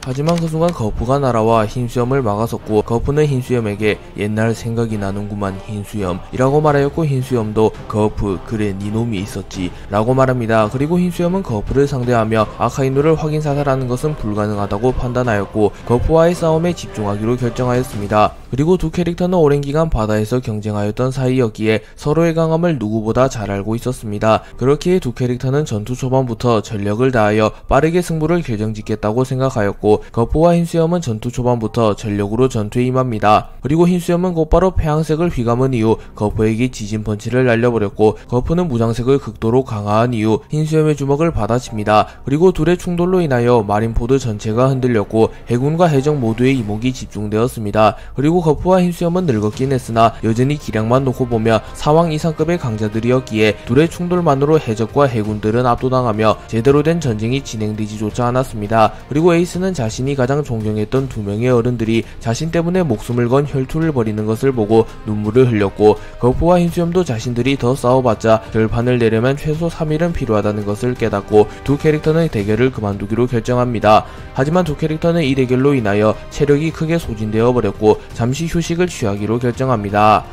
하지만 그 순간 거푸가 날아와 흰수염을 막아섰고 거푸는 흰수염에게 옛날 생각이 나는구만 흰수염 이라고 말하였고 흰수염도 거푸 그래 니놈이 있었지 라고 말합니다. 그리고 흰수염은 거푸를 상대하며 아카이노를 확인 사살하는 것은 불가능하다고 판단하였고 거푸와의 싸움에 집중하기로 결정하였습니다. 그리고 두 캐릭터는 오랜 기간 바다에서 경쟁하였던 사이였기에 서로의 강함을 누구보다 잘 알고 있었습니다. 그렇기에 두 캐릭터는 전투 초반부터 전력을 다하여 빠르게 승부를 결정짓겠다고 생각하였고 거푸와 흰수염은 전투 초반부터 전력으로 전투에 임합니다. 그리고 흰수염은 곧바로 폐양색을 휘감은 이후 거푸에게 지진 펀치를 날려버렸고 거푸는 무장색을 극도로 강화한 이후 흰수염의 주먹을 받아칩니다. 그리고 둘의 충돌로 인하여 마린포드 전체가 흔들렸고 해군과 해적 모두의 이목이 집중되었습니다. 그리고 거푸와 흰수염은 늙었긴 했으나 여전히 기량만 놓고 보며 사왕 이상급의 강자들이었기에 둘의 충돌만으로 해적과 해군들은 압도당하며 제대로 된 전쟁이 진행되지조차 않았습니다. 그리고 에이스는 자신이 가장 존경했던 두 명의 어른들이 자신 때문에 목숨을 건 혈투를 벌이는 것을 보고 눈물을 흘렸고 거푸와 흰수염도 자신들이 더 싸워봤자 결판을 내려면 최소 3일은 필요하다는 것을 깨닫고 두 캐릭터는 대결을 그만두기로 결정합니다. 하지만 두 캐릭터는 이 대결로 인하여 체력이 크게 소진되어 버렸고 잠시 휴식을 취하기로 결정합니다.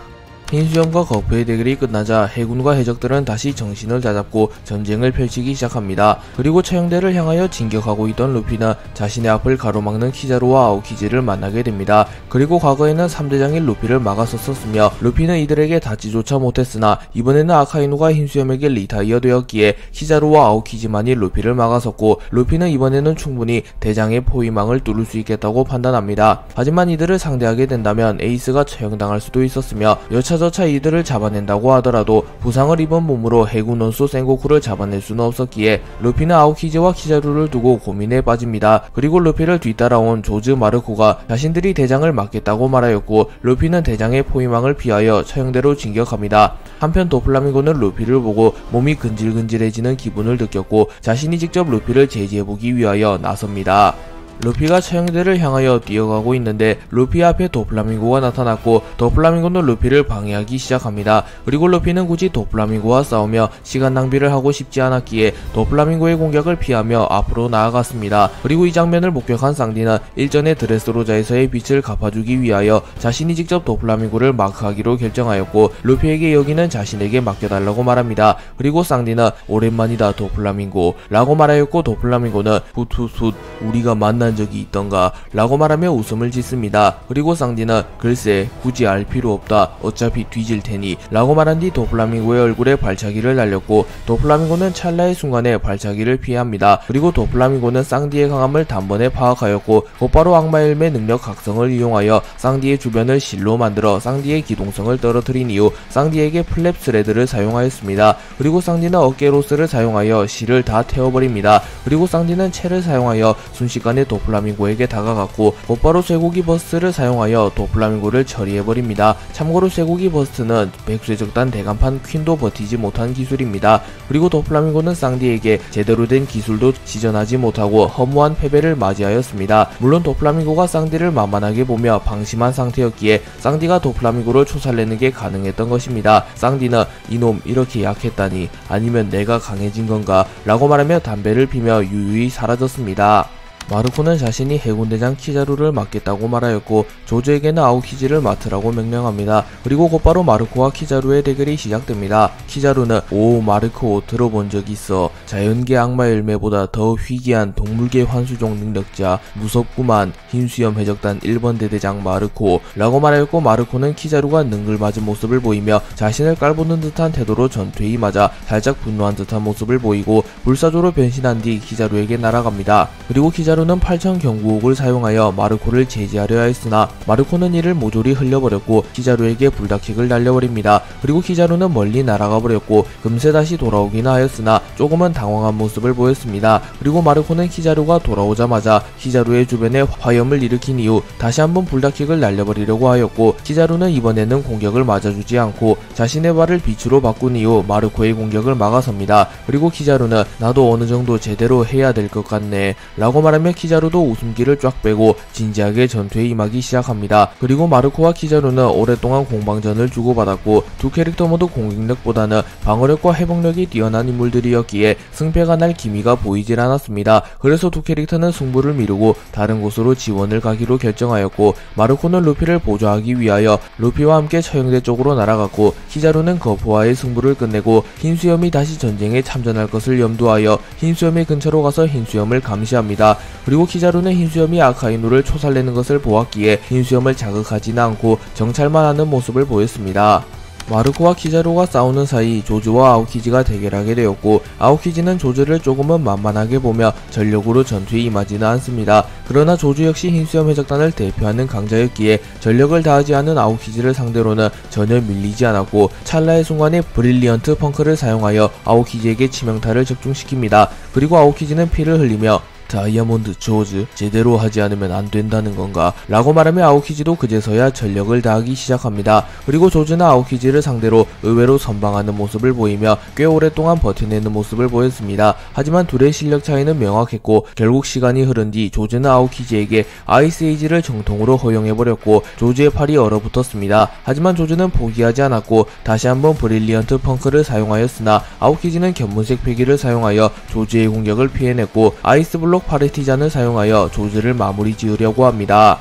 흰수염과 거푸의 대결이 끝나자 해군과 해적들은 다시 정신을 다잡고 전쟁을 펼치기 시작합니다. 그리고 처형대를 향하여 진격하고 있던 루피는 자신의 앞을 가로막는 키자루와 아오키지를 만나게 됩니다. 그리고 과거에는 3대장인 루피를 막았었으며 루피는 이들에게 닿지조차 못했으나 이번에는 아카이노가 흰수염에게 리타이어 되었기에 키자루와 아오키지만이 루피를 막았었고 루피는 이번에는 충분히 대장의 포위망을 뚫을 수 있겠다고 판단합니다. 하지만 이들을 상대하게 된다면 에이스가 처형당할 수도 있었으며 여차저차 여차저차 이들을 잡아낸다고 하더라도 부상을 입은 몸으로 해군 원수 센고쿠를 잡아낼 수는 없었기에 루피는 아오키지와 키자루를 두고 고민에 빠집니다. 그리고 루피를 뒤따라온 조즈 마르코가 자신들이 대장을 맡겠다고 말하였고 루피는 대장의 포위망을 피하여 처형대로 진격합니다. 한편 도플라밍고는 루피를 보고 몸이 근질근질해지는 기분을 느꼈고 자신이 직접 루피를 제지해보기 위하여 나섭니다. 루피가 처형대를 향하여 뛰어가고 있는데 루피 앞에 도플라밍고가 나타났고 도플라밍고는 루피를 방해하기 시작합니다. 그리고 루피는 굳이 도플라밍고와 싸우며 시간 낭비를 하고 싶지 않았기에 도플라밍고의 공격을 피하며 앞으로 나아갔습니다. 그리고 이 장면을 목격한 쌍디는 일전의 드레스로자에서의 빚을 갚아주기 위하여 자신이 직접 도플라밍고를 마크하기로 결정하였고 루피에게 여기는 자신에게 맡겨달라고 말합니다. 그리고 쌍디는 오랜만이다 도플라밍고 라고 말하였고 도플라밍고는 훗훗훗 우리가 만난 적이 있던가 라고 말하며 웃음을 짓습니다. 그리고 쌍디는 글쎄 굳이 알 필요 없다 어차피 뒤질 테니 라고 말한 뒤 도플라밍고의 얼굴에 발차기를 날렸고 도플라밍고는 찰나의 순간에 발차기를 피합니다. 그리고 도플라밍고는 쌍디의 강함을 단번에 파악하였고 곧바로 악마 열매 능력 각성을 이용하여 쌍디의 주변을 실로 만들어 쌍디의 기동성을 떨어뜨린 이후 쌍디에게 플랩 스레드를 사용하였습니다. 그리고 쌍디는 어깨 로스를 사용하여 실을 다 태워버립니다. 그리고 쌍디는 채를 사용하여 순식간에 도플라밍고에게 다가갔고 곧바로 쇠고기 버스트를 사용하여 도플라밍고를 처리해버립니다. 참고로 쇠고기 버스트는 백쇄적단 대간판 퀸도 버티지 못한 기술입니다. 그리고 도플라밍고는 쌍디에게 제대로 된 기술도 지전하지 못하고 허무한 패배를 맞이하였습니다. 물론 도플라밍고가 쌍디를 만만하게 보며 방심한 상태였기에 쌍디가 도플라밍고를 초살내는 게 가능했던 것입니다. 쌍디는 이놈 이렇게 약했다니 아니면 내가 강해진 건가 라고 말하며 담배를 피며 유유히 사라졌습니다. 마르코는 자신이 해군대장 키자루를 맡겠다고 말하였고 조즈에게는 아오키지를 맡으라고 명령합니다. 그리고 곧바로 마르코와 키자루의 대결이 시작됩니다. 키자루는 오 마르코 들어본 적 있어. 자연계 악마 열매보다 더 희귀한 동물계 환수종 능력자 무섭구만 흰수염 해적단 1번 대대장 마르코 라고 말하였고 마르코는 키자루가 능글맞은 모습을 보이며 자신을 깔보는 듯한 태도로 전투에 임하자 살짝 분노한 듯한 모습을 보이고 불사조로 변신한 뒤 키자루에게 날아갑니다. 그리고 키자루는 8000 경구옥을 사용하여 마르코를 제지하려 했으나 마르코는 이를 모조리 흘려버렸고 키자루에게 불닭킥을 날려버립니다. 그리고 키자루는 멀리 날아가 버렸고 금세 다시 돌아오긴 하였으나 조금은 당황한 모습을 보였습니다. 그리고 마르코는 키자루가 돌아오자마자 키자루의 주변에 화염을 일으킨 이후 다시 한번 불닭킥을 날려버리려고 하였고 키자루는 이번에는 공격을 맞아주지 않고 자신의 발을 빛으로 바꾼 이후 마르코의 공격을 막아섭니다. 그리고 키자루는 나도 어느 정도 제대로 해야 될 것 같네 라고 말하며 키자루도 웃음기를 쫙 빼고 진지하게 전투에 임하기 시작합니다. 그리고 마르코와 키자루는 오랫동안 공방전을 주고받았고 두 캐릭터 모두 공격력보다는 방어력과 회복력이 뛰어난 인물들이었기에 승패가 날 기미가 보이질 않았습니다. 그래서 두 캐릭터는 승부를 미루고 다른 곳으로 지원을 가기로 결정하였고 마르코는 루피를 보조하기 위하여 루피와 함께 처형대 쪽으로 날아갔고 키자루는 거포와의 승부를 끝내고 흰수염이 다시 전쟁에 참전할 것을 염두하여 흰수염의 근처로 가서 흰수염을 감시합니다. 그리고 키자루는 흰수염이 아카이누를 초살내는 것을 보았기에 흰수염을 자극하지는 않고 정찰만 하는 모습을 보였습니다. 마르코와 키자루가 싸우는 사이 조즈와 아오키지가 대결하게 되었고 아오키지는 조즈를 조금은 만만하게 보며 전력으로 전투에 임하지는 않습니다. 그러나 조즈 역시 흰수염 해적단을 대표하는 강자였기에 전력을 다하지 않은 아오키지를 상대로는 전혀 밀리지 않았고 찰나의 순간에 브릴리언트 펑크를 사용하여 아오키지에게 치명타를 적중시킵니다. 그리고 아오키지는 피를 흘리며 다이아몬드 조즈 제대로 하지 않으면 안 된다는 건가 라고 말하며 아오키지도 그제서야 전력을 다하기 시작합니다. 그리고 조즈는 아오키지를 상대로 의외로 선방하는 모습을 보이며 꽤 오랫동안 버텨내는 모습을 보였습니다. 하지만 둘의 실력 차이는 명확했고 결국 시간이 흐른 뒤 조즈는 아오키지에게 아이스 에이지를 정통으로 허용해버렸고 조즈의 팔이 얼어붙었습니다. 하지만 조즈는 포기하지 않았고 다시 한번 브릴리언트 펑크를 사용하였으나 아오키지는 견문색 패기를 사용하여 조즈의 공격을 피해냈고 아이스 블록 파르티잔을 사용하여 조즈를 마무리 지으려고 합니다.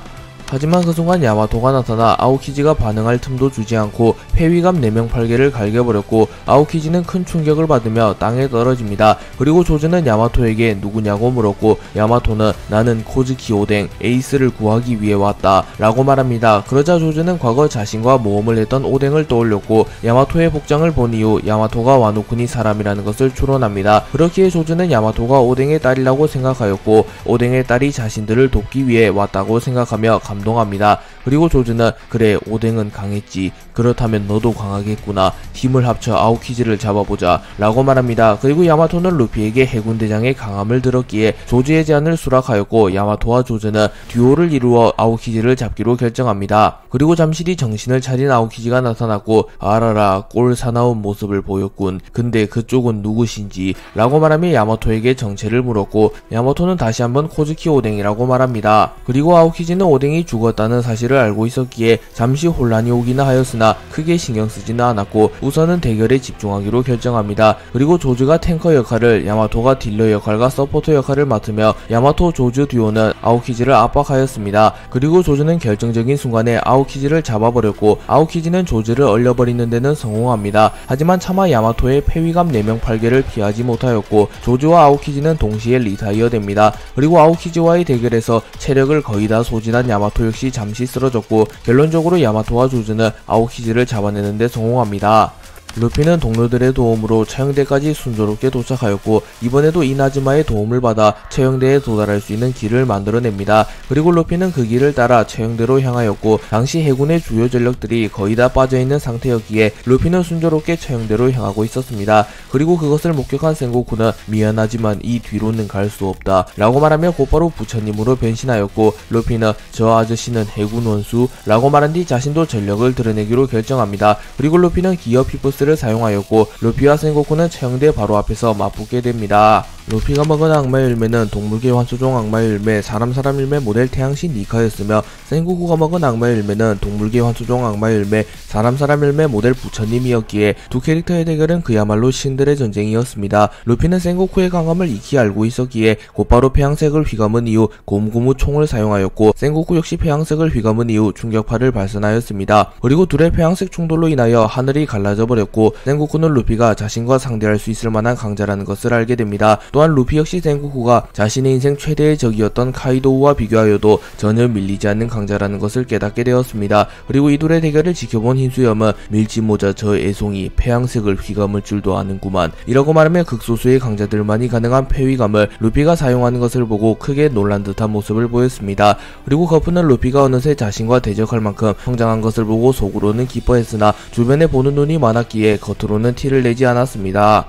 하지만 그 순간 야마토가 나타나 아오키지가 반응할 틈도 주지 않고 폐위감 4명 8개를 갈겨버렸고 아오키지는 큰 충격을 받으며 땅에 떨어집니다. 그리고 조즈는 야마토에게 누구냐고 물었고 야마토는 나는 코즈키 오뎅 에이스를 구하기 위해 왔다 라고 말합니다. 그러자 조즈는 과거 자신과 모험을 했던 오뎅을 떠올렸고 야마토의 복장을 본 이후 야마토가 와노쿠니 사람이라는 것을 추론합니다. 그렇기에 조즈는 야마토가 오뎅의 딸이라고 생각하였고 오뎅의 딸이 자신들을 돕기 위해 왔다고 생각하며 감동합니다. 그리고 조즈는 그래 오뎅은 강했지 그렇다면 너도 강하겠구나. 힘을 합쳐 아오키즈를 잡아보자 라고 말합니다. 그리고 야마토는 루피에게 해군 대장의 강함을 들었기에 조즈의 제안을 수락하였고 야마토와 조즈는 듀오를 이루어 아오키즈를 잡기로 결정합니다. 그리고 잠시 뒤 정신을 차린 아오키즈가 나타났고 알아라 꼴 사나운 모습을 보였군. 근데 그쪽은 누구신지 라고 말하며 야마토에게 정체를 물었고 야마토는 다시 한번 코즈키 오뎅이라고 말합니다. 그리고 아오키즈는 오뎅이 죽었다는 사실을 알고 있었기에 잠시 혼란이 오기는 하였으나 크게 신경 쓰지는 않았고 우선은 대결에 집중하기로 결정합니다. 그리고 조즈가 탱커 역할을, 야마토가 딜러 역할과 서포터 역할을 맡으며 야마토 조즈 듀오는 아오키즈를 압박하였습니다. 그리고 조즈는 결정적인 순간에 아오키즈를 잡아버렸고 아오키즈는 조즈를 얼려버리는 데는 성공합니다. 하지만 차마 야마토의 폐위감 4명 8개를 피하지 못하였고 조즈와 아오키즈는 동시에 리타이어 됩니다. 그리고 아오키즈와의 대결에서 체력을 거의 다 소진한 야마토 역시 잠시 쓰러졌고 결론적으로 야마토와 조즈는 아오키즈를 잡아내는 데 성공합니다. 루피는 동료들의 도움으로 처형대까지 순조롭게 도착하였고 이번에도 이나즈마의 도움을 받아 처형대에 도달할 수 있는 길을 만들어냅니다. 그리고 루피는 그 길을 따라 처형대로 향하였고 당시 해군의 주요 전력들이 거의 다 빠져있는 상태였기에 루피는 순조롭게 처형대로 향하고 있었습니다. 그리고 그것을 목격한 센고쿠는 미안하지만 이 뒤로는 갈 수 없다 라고 말하며 곧바로 부처님으로 변신하였고 루피는 저 아저씨는 해군 원수 라고 말한 뒤 자신도 전력을 드러내기로 결정합니다. 그리고 루피는 기어 피프스 를 사용하였고 루피와 센고쿠는 처형대 바로 앞에서 맞붙게 됩니다. 루피가 먹은 악마의 열매는 동물계 환수종 악마의 열매, 사람 열매 모델 태양신 니카였으며 센고쿠가 먹은 악마의 열매는 동물계 환수종 악마의 열매, 사람 열매 모델 부처님이었기에 두 캐릭터의 대결은 그야말로 신들의 전쟁이었습니다. 루피는 센고쿠의 강함을 익히 알고 있었기에 곧바로 폐양색을 휘감은 이후 고무고무 총을 사용하였고 센고쿠 역시 폐양색을 휘감은 이후 충격파를 발산하였습니다. 그리고 둘의 폐양색 충돌로 인하여 하늘이 갈라져 버렸고 센고쿠는 루피가 자신과 상대할 수 있을 만한 강자라는 것을 알게 됩니다. 또한 루피 역시 센고쿠가 자신의 인생 최대의 적이었던 카이도우와 비교하여도 전혀 밀리지 않는 강자라는 것을 깨닫게 되었습니다. 그리고 이 둘의 대결을 지켜본 흰수염은 밀짚모자 저 애송이 폐양색을 휘감을 줄도 아는구만 이라고 말하며 극소수의 강자들만이 가능한 폐위감을 루피가 사용하는 것을 보고 크게 놀란 듯한 모습을 보였습니다. 그리고 거푸는 루피가 어느새 자신과 대적할 만큼 성장한 것을 보고 속으로는 기뻐했으나 주변에 보는 눈이 많았기에 겉으로는 티를 내지 않았습니다.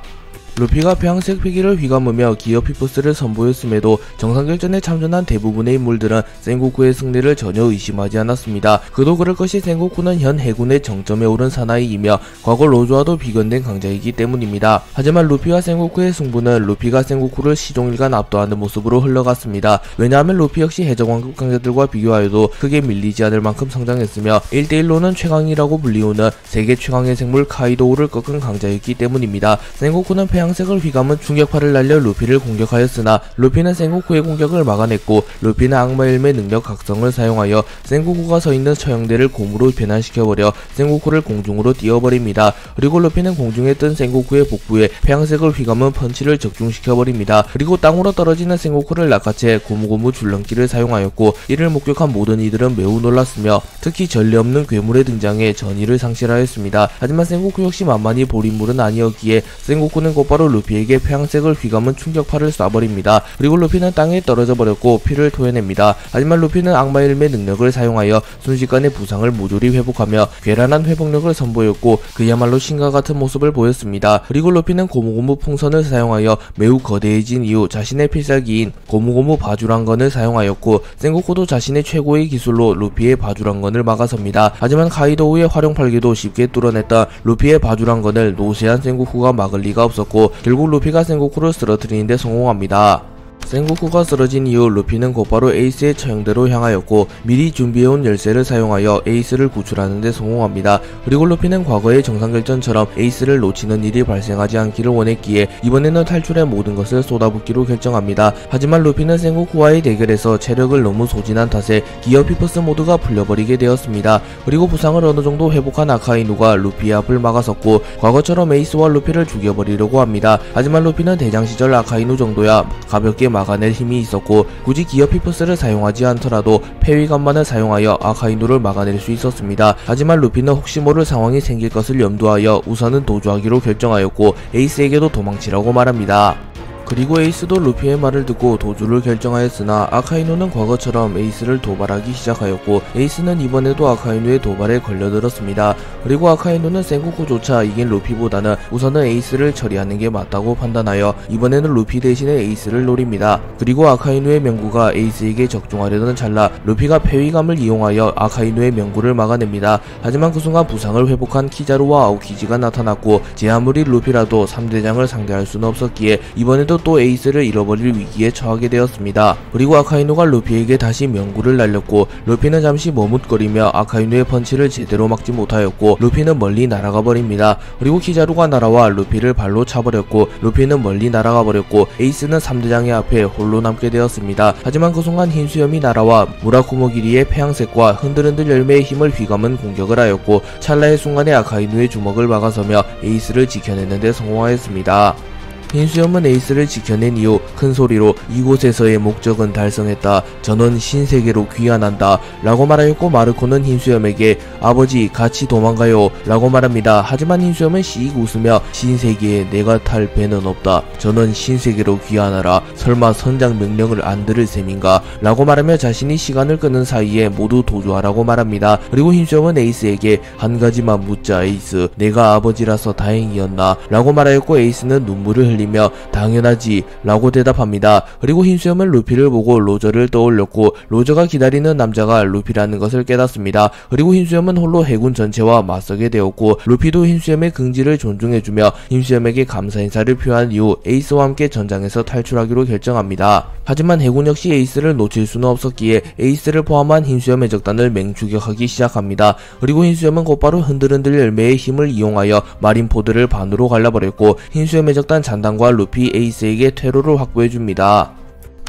루피가 폐양색 피기를 휘감으며 기어 피프스를 선보였음에도 정상결전에 참전한 대부분의 인물들은 센고쿠의 승리를 전혀 의심하지 않았습니다. 그도 그럴 것이 센고쿠는 현 해군의 정점에 오른 사나이이며 과거 로조와도 비견된 강자이기 때문입니다. 하지만 루피와 센고쿠의 승부는 루피가 센고쿠를 시종일관 압도하는 모습으로 흘러갔습니다. 왜냐하면 루피 역시 해적왕급 강자들과 비교하여도 크게 밀리지 않을 만큼 성장했으며 1대1로는 최강이라고 불리우는 세계 최강의 생물 카이도우를 꺾은 강자였기 때문입니다. 센고쿠는 폐양색을 휘감은 충격파를 날려 루피를 공격하였으나 루피는 센고쿠의 공격을 막아냈고 루피는 악마의 열매 능력 각성을 사용하여 센고쿠가 서있는 처형대를 곰으로 변환시켜버려 센고쿠를 공중으로 띄워버립니다. 그리고 루피는 공중에 뜬 센고쿠의 복부에 폐양색을 휘감은 펀치를 적중시켜버립니다. 그리고 땅으로 떨어지는 센고쿠를 낚아채 고무고무 줄넘기를 사용하였고 이를 목격한 모든 이들은 매우 놀랐으며 특히 전례 없는 괴물의 등장에 전의를 상실하였습니다. 하지만 센고쿠 역시 만만히 볼 인물은 아니었기에 센고쿠는 곧바로 루피에게 폐양색을 휘감은 충격파를 쏴버립니다. 그리고 루피는 땅에 떨어져 버렸고 피를 토해냅니다. 하지만 루피는 악마의 열매 능력을 사용하여 순식간에 부상을 모조리 회복하며 괴란한 회복력을 선보였고 그야말로 신과 같은 모습을 보였습니다. 그리고 루피는 고무고무 풍선을 사용하여 매우 거대해진 이후 자신의 필살기인 고무고무 바주랑건을 사용하였고 센고쿠도 자신의 최고의 기술로 루피의 바주랑건을 막아섭니다. 하지만 카이도우의 활용팔기도 쉽게 뚫어냈던 루피의 바주랑건을 노쇠한 센고쿠가 막을 리가 없었고 결국 루피가 센고쿠를 쓰러뜨리는 데 성공합니다. 센고쿠가 쓰러진 이후 루피는 곧바로 에이스의 처형대로 향하였고 미리 준비해온 열쇠를 사용하여 에이스를 구출하는 데 성공합니다. 그리고 루피는 과거의 정상결전처럼 에이스를 놓치는 일이 발생하지 않기를 원했기에 이번에는 탈출의 모든 것을 쏟아붓기로 결정합니다. 하지만 루피는 센고쿠와의 대결에서 체력을 너무 소진한 탓에 기어 피프스 모드가 풀려버리게 되었습니다. 그리고 부상을 어느정도 회복한 아카이누가 루피의 앞을 막아섰고 과거처럼 에이스와 루피를 죽여버리려고 합니다. 하지만 루피는 대장 시절 아카이누 정도야 가볍게 막아낼 힘이 있었고 굳이 기어 피프스를 사용하지 않더라도 폐위감만을 사용하여 아카이누를 막아낼 수 있었습니다. 하지만 루피는 혹시 모를 상황이 생길 것을 염두하여 우선은 도주하기로 결정하였고 에이스에게도 도망치라고 말합니다. 그리고 에이스도 루피의 말을 듣고 도주를 결정하였으나 아카이누는 과거처럼 에이스를 도발하기 시작하였고 에이스는 이번에도 아카이누의 도발에 걸려들었습니다. 그리고 아카이누는 센고쿠조차 이긴 루피보다는 우선은 에이스를 처리하는 게 맞다고 판단하여 이번에는 루피 대신에 에이스를 노립니다. 그리고 아카이누의 명구가 에이스에게 적중하려던 찰나 루피가 패위감을 이용하여 아카이누의 명구를 막아냅니다. 하지만 그 순간 부상을 회복한 키자루와 아오키지가 나타났고 제 아무리 루피라도 3대장을 상대할 수는 없었기에 이번에도 또 에이스를 잃어버릴 위기에 처하게 되었습니다. 그리고 아카이누가 루피에게 다시 명구를 날렸고 루피는 잠시 머뭇거리며 아카이누의 펀치를 제대로 막지 못하였고 루피는 멀리 날아가 버립니다. 그리고 키자루가 날아와 루피를 발로 차버렸고 루피는 멀리 날아가 버렸고 에이스는 3대장의 앞에 홀로 남게 되었습니다. 하지만 그 순간 흰 수염이 날아와 무라쿠모기리의 폐양색과 흔들흔들 열매의 힘을 휘감은 공격을 하였고 찰나의 순간에 아카이누의 주먹을 막아서며 에이스를 지켜내는데 성공하였습니다. 흰수염은 에이스를 지켜낸 이후 큰소리로 이곳에서의 목적은 달성했다. 전원 신세계로 귀환한다. 라고 말하였고 마르코는 흰수염에게 아버지 같이 도망가요. 라고 말합니다. 하지만 흰수염은 씩 웃으며 신세계에 내가 탈 배는 없다. 전원 신세계로 귀환하라. 설마 선장 명령을 안 들을 셈인가? 라고 말하며 자신이 시간을 끄는 사이에 모두 도주하라고 말합니다. 그리고 흰수염은 에이스에게 한 가지만 묻자 에이스. 내가 아버지라서 다행이었나? 라고 말하였고 에이스는 눈물을 흘리며 당연하지 라고 대답합니다. 그리고 흰수염은 루피를 보고 로저를 떠올렸고 로저가 기다리는 남자가 루피라는 것을 깨닫습니다. 그리고 흰수염은 홀로 해군 전체와 맞서게 되었고 루피도 흰수염의 긍지를 존중해주며 흰수염에게 감사 인사를 표한 이후 에이스와 함께 전장에서 탈출하기로 결정합니다. 하지만 해군 역시 에이스를 놓칠 수는 없었기에 에이스를 포함한 흰수염 해적단을 맹추격하기 시작합니다. 그리고 흰수염은 곧바로 흔들흔들 열매의 힘을 이용하여 마린포드를 반으로 갈라버렸고 흰수염 해적단 잔당과 루피 에이스에게 퇴로를 확보해줍니다.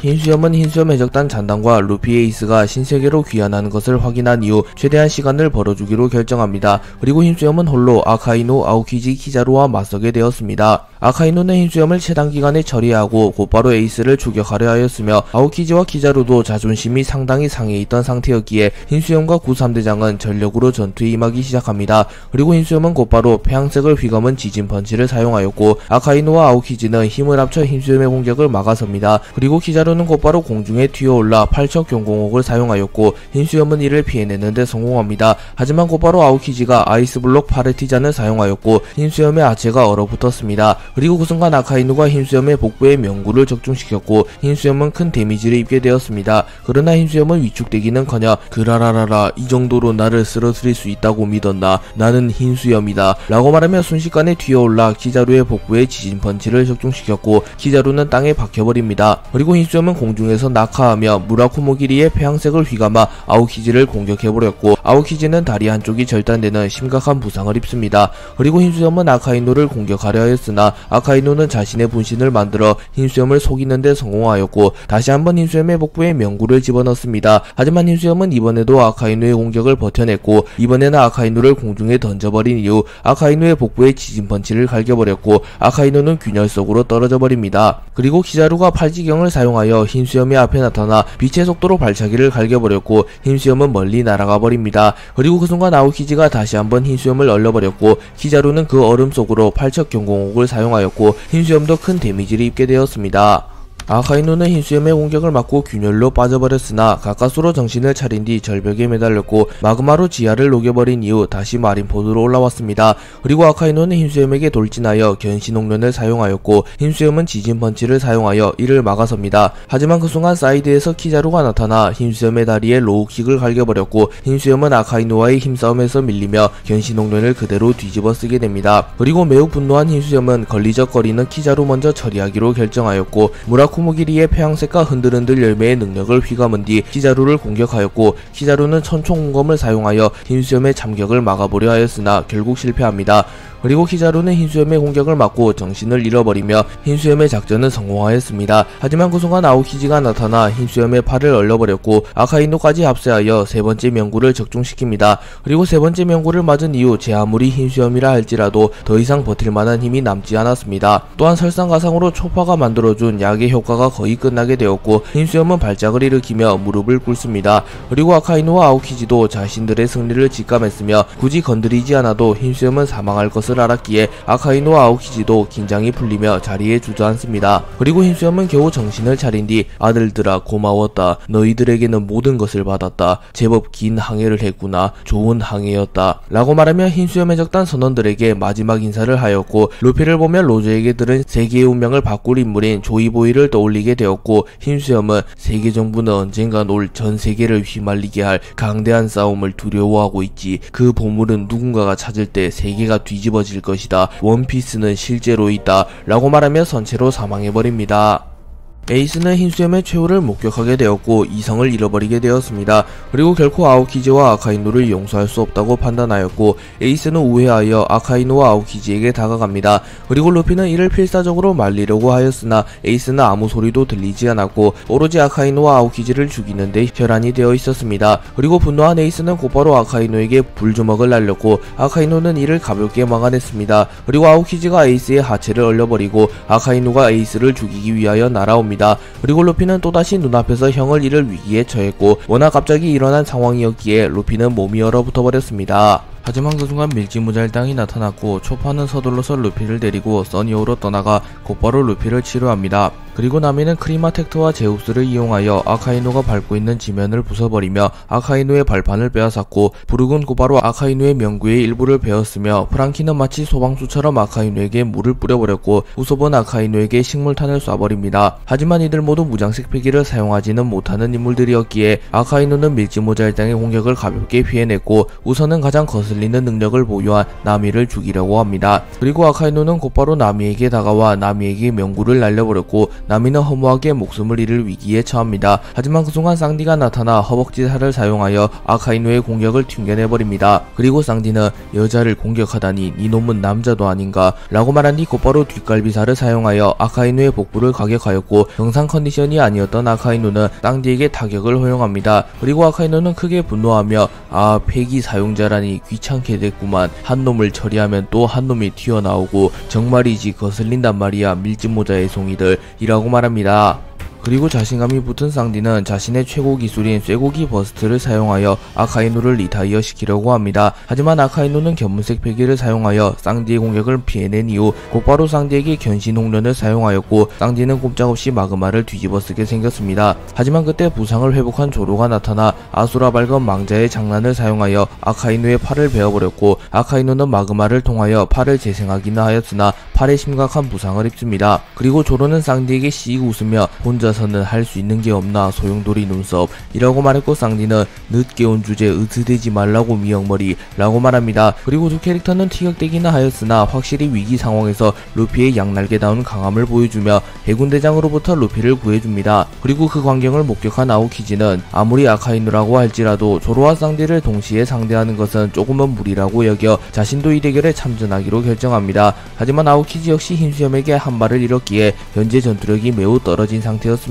흰수염은 흰수염 해적단 잔당과 루피 에이스가 신세계로 귀환하는 것을 확인한 이후 최대한 시간을 벌어주기로 결정합니다. 그리고 흰수염은 홀로 아카이노, 아오키지, 키자루와 맞서게 되었습니다. 아카이노는 흰수염을 최단기간에 처리하고 곧바로 에이스를 추격하려 하였으며 아오키지와 키자루도 자존심이 상당히 상해 있던 상태였기에 흰수염과 구3대장은 전력으로 전투에 임하기 시작합니다. 그리고 흰수염은 곧바로 폐양색을 휘감은 지진 펀치를 사용하였고 아카이노와 아오키지는 힘을 합쳐 흰수염의 공격을 막아섭니다. 그리고 키자루는 곧바로 공중에 튀어올라 팔척 경공옥을 사용하였고 흰수염은 이를 피해내는데 성공합니다. 하지만 곧바로 아오키지가 아이스블록 파르티잔을 사용하였고 흰수염의 아체가 얼어붙었습니다. 그리고 그 순간 아카이누가 흰수염의 복부에 명구를 적중시켰고 흰수염은 큰 데미지를 입게 되었습니다. 그러나 흰수염은 위축되기는커녕 그라라라라 이 정도로 나를 쓰러뜨릴 수 있다고 믿었나? 나는 흰수염이다 라고 말하며 순식간에 튀어올라 키자루의 복부에 지진 펀치를 적중시켰고 키자루는 땅에 박혀버립니다. 그리고 흰수염은 공중에서 낙하하며 무라쿠모기리의 폐양색을 휘감아 아오키지를 공격해버렸고 아오키지는 다리 한쪽이 절단되는 심각한 부상을 입습니다. 그리고 흰수염은 아카이누를 공격하려 하였으나 아카이누는 자신의 분신을 만들어 흰수염을 속이는데 성공하였고 다시 한번 흰수염의 복부에 명구를 집어넣습니다. 하지만 흰수염은 이번에도 아카이누의 공격을 버텨냈고 이번에는 아카이누를 공중에 던져버린 이후 아카이누의 복부에 지진 펀치를 갈겨버렸고 아카이누는 균열 속으로 떨어져 버립니다. 그리고 키자루가 팔지경을 사용하여 흰수염의 앞에 나타나 빛의 속도로 발차기를 갈겨버렸고 흰수염은 멀리 날아가 버립니다. 그리고 그 순간 아오키지가 다시 한번 흰수염을 얼려버렸고 키자루는 그 얼음 속으로 팔척 경공옥을 사용하였고 흰수염도 큰 데미지를 입게 되었습니다. 아카이누는 흰수염의 공격을 맞고 균열로 빠져버렸으나 가까스로 정신을 차린 뒤 절벽에 매달렸고 마그마로 지하를 녹여버린 이후 다시 마린포드로 올라왔습니다. 그리고 아카이누는 흰수염에게 돌진하여 견시농련을 사용하였고 흰수염은 지진펀치를 사용하여 이를 막아섭니다. 하지만 그 순간 사이드에서 키자루가 나타나 흰수염의 다리에 로우킥을 갈겨버렸고 흰수염은 아카이누와의 힘싸움에서 밀리며 견시농련을 그대로 뒤집어 쓰게 됩니다. 그리고 매우 분노한 흰수염은 걸리적거리는 키자루 먼저 처리하기로 결정하였고 무라쿠모기리의 폐양색과 흔들흔들 열매의 능력을 휘감은 뒤 키자루를 공격하였고 키자루는 천총공검을 사용하여 흰수염의 참격을 막아보려 하였으나 결국 실패합니다. 그리고 키자루는 흰수염의 공격을 맞고 정신을 잃어버리며 흰수염의 작전은 성공하였습니다. 하지만 그 순간 아오키지가 나타나 흰수염의 팔을 얼려버렸고 아카이누까지 합세하여 세 번째 명구를 적중시킵니다. 그리고 세 번째 명구를 맞은 이후 제 아무리 흰수염이라 할지라도 더 이상 버틸만한 힘이 남지 않았습니다. 또한 설상가상으로 초파가 만들어준 약의 효과가 거의 끝나게 되었고 흰수염은 발작을 일으키며 무릎을 꿇습니다. 그리고 아카이누와 아오키지도 자신들의 승리를 직감했으며 굳이 건드리지 않아도 흰수염은 사망할 것을 것을 알았기에 아카이노와 아오키지도 긴장이 풀리며 자리에 주저앉습니다. 그리고 흰수염은 겨우 정신을 차린 뒤 아들들아 고마웠다. 너희들에게는 모든 것을 받았다. 제법 긴 항해를 했구나. 좋은 항해였다. 라고 말하며 흰수염의 적단 선원들에게 마지막 인사를 하였고 루피를 보며 로저에게 들은 세계의 운명을 바꿀 인물인 조이보이를 떠올리게 되었고 흰수염은 세계 정부는 언젠간 올 전 세계를 휘말리게 할 강대한 싸움을 두려워하고 있지. 그 보물은 누군가가 찾을 때 세계가 뒤집어질 것이다. 원피스는 실제로 있다. 라고 말하며 선체로 사망해버립니다. 에이스는 흰수염의 최후를 목격하게 되었고 이성을 잃어버리게 되었습니다. 그리고 결코 아오키지와 아카이노를 용서할 수 없다고 판단하였고 에이스는 우회하여 아카이노와 아오키지에게 다가갑니다. 그리고 루피는 이를 필사적으로 말리려고 하였으나 에이스는 아무 소리도 들리지 않았고 오로지 아카이노와 아오키지를 죽이는 데 혈안이 되어 있었습니다. 그리고 분노한 에이스는 곧바로 아카이노에게 불주먹을 날렸고 아카이노는 이를 가볍게 막아냈습니다. 그리고 아오키지가 에이스의 하체를 얼려버리고 아카이노가 에이스를 죽이기 위하여 날아옵니다. 그리고 루피는 또다시 눈앞에서 형을 잃을 위기에 처했고 워낙 갑자기 일어난 상황이었기에 루피는 몸이 얼어붙어 버렸습니다. 하지만 그 순간 밀지무잘당이 나타났고 초파는 서둘러서 루피를 데리고 써니오로 떠나가 곧바로 루피를 치료합니다. 그리고 나미는 크리마텍트와 제우스를 이용하여 아카이노가 밟고 있는 지면을 부숴버리며 아카이노의 발판을 빼앗았고 브룩은 곧바로 아카이노의 명구의 일부를 베었으며 프랑키는 마치 소방수처럼 아카이노에게 물을 뿌려버렸고 우섭은 아카이노에게 식물탄을 쏴버립니다. 하지만 이들 모두 무장색 패기를 사용하지는 못하는 인물들이었기에 아카이노는 밀지모잘당의 공격을 가볍게 피해냈고 우선은 가장 거슬리는 능력을 보유한 나미를 죽이려고 합니다. 그리고 아카이노는 곧바로 나미에게 다가와 나미에게 명구를 날려버렸고 나미는 허무하게 목숨을 잃을 위기에 처합니다. 하지만 그 순간 쌍디가 나타나 허벅지살을 사용하여 아카이노의 공격을 튕겨내버립니다. 그리고 쌍디는 여자를 공격하다니 니놈은 남자도 아닌가 라고 말한 뒤 곧바로 뒷갈비살을 사용하여 아카이노의 복부를 가격하였고 정상 컨디션이 아니었던 아카이노는 쌍디에게 타격을 허용합니다. 그리고 아카이노는 크게 분노하며 아 폐기 사용자라니 귀찮게 됐구만. 한 놈을 처리하면 또 한 놈이 튀어나오고 정말이지 거슬린단 말이야 밀짚모자의 송이들 이라고 말합니다. 그리고 자신감이 붙은 쌍디는 자신의 최고 기술인 쇠고기 버스트를 사용하여 아카이노를 리타이어 시키려고 합니다. 하지만 아카이노는 견문색 패기를 사용하여 쌍디의 공격을 피해낸 이후 곧바로 쌍디에게 견신 홍련을 사용하였고 쌍디는 꼼짝없이 마그마를 뒤집어쓰게 생겼습니다. 하지만 그때 부상을 회복한 조로가 나타나 아수라 밝은 망자의 장난을 사용하여 아카이노의 팔을 베어버렸고 아카이노는 마그마를 통하여 팔을 재생하기는 하였으나 팔에 심각한 부상을 입습니다. 그리고 조로는 쌍디에게 씩 웃으며 혼자 서는 할 수 있는 게 없나 소용돌이 눈썹 이라고 말했고 쌍디는 늦게 온 주제 으스대지 말라고 미역머리 라고 말합니다. 그리고 두 캐릭터는 티격대기나 하였으나 확실히 위기 상황에서 루피의 양날개다운 강함을 보여주며 해군대장으로부터 루피를 구해줍니다. 그리고 그 광경을 목격한 아오키지는 아무리 아카이누라고 할지라도 조로와 쌍디를 동시에 상대하는 것은 조금은 무리라고 여겨 자신도 이 대결에 참전하기로 결정합니다. 하지만 아오키지 역시 흰수염에게 한 발을 잃었기에 현재 전투력이 매우 떨어진 상태였습니다.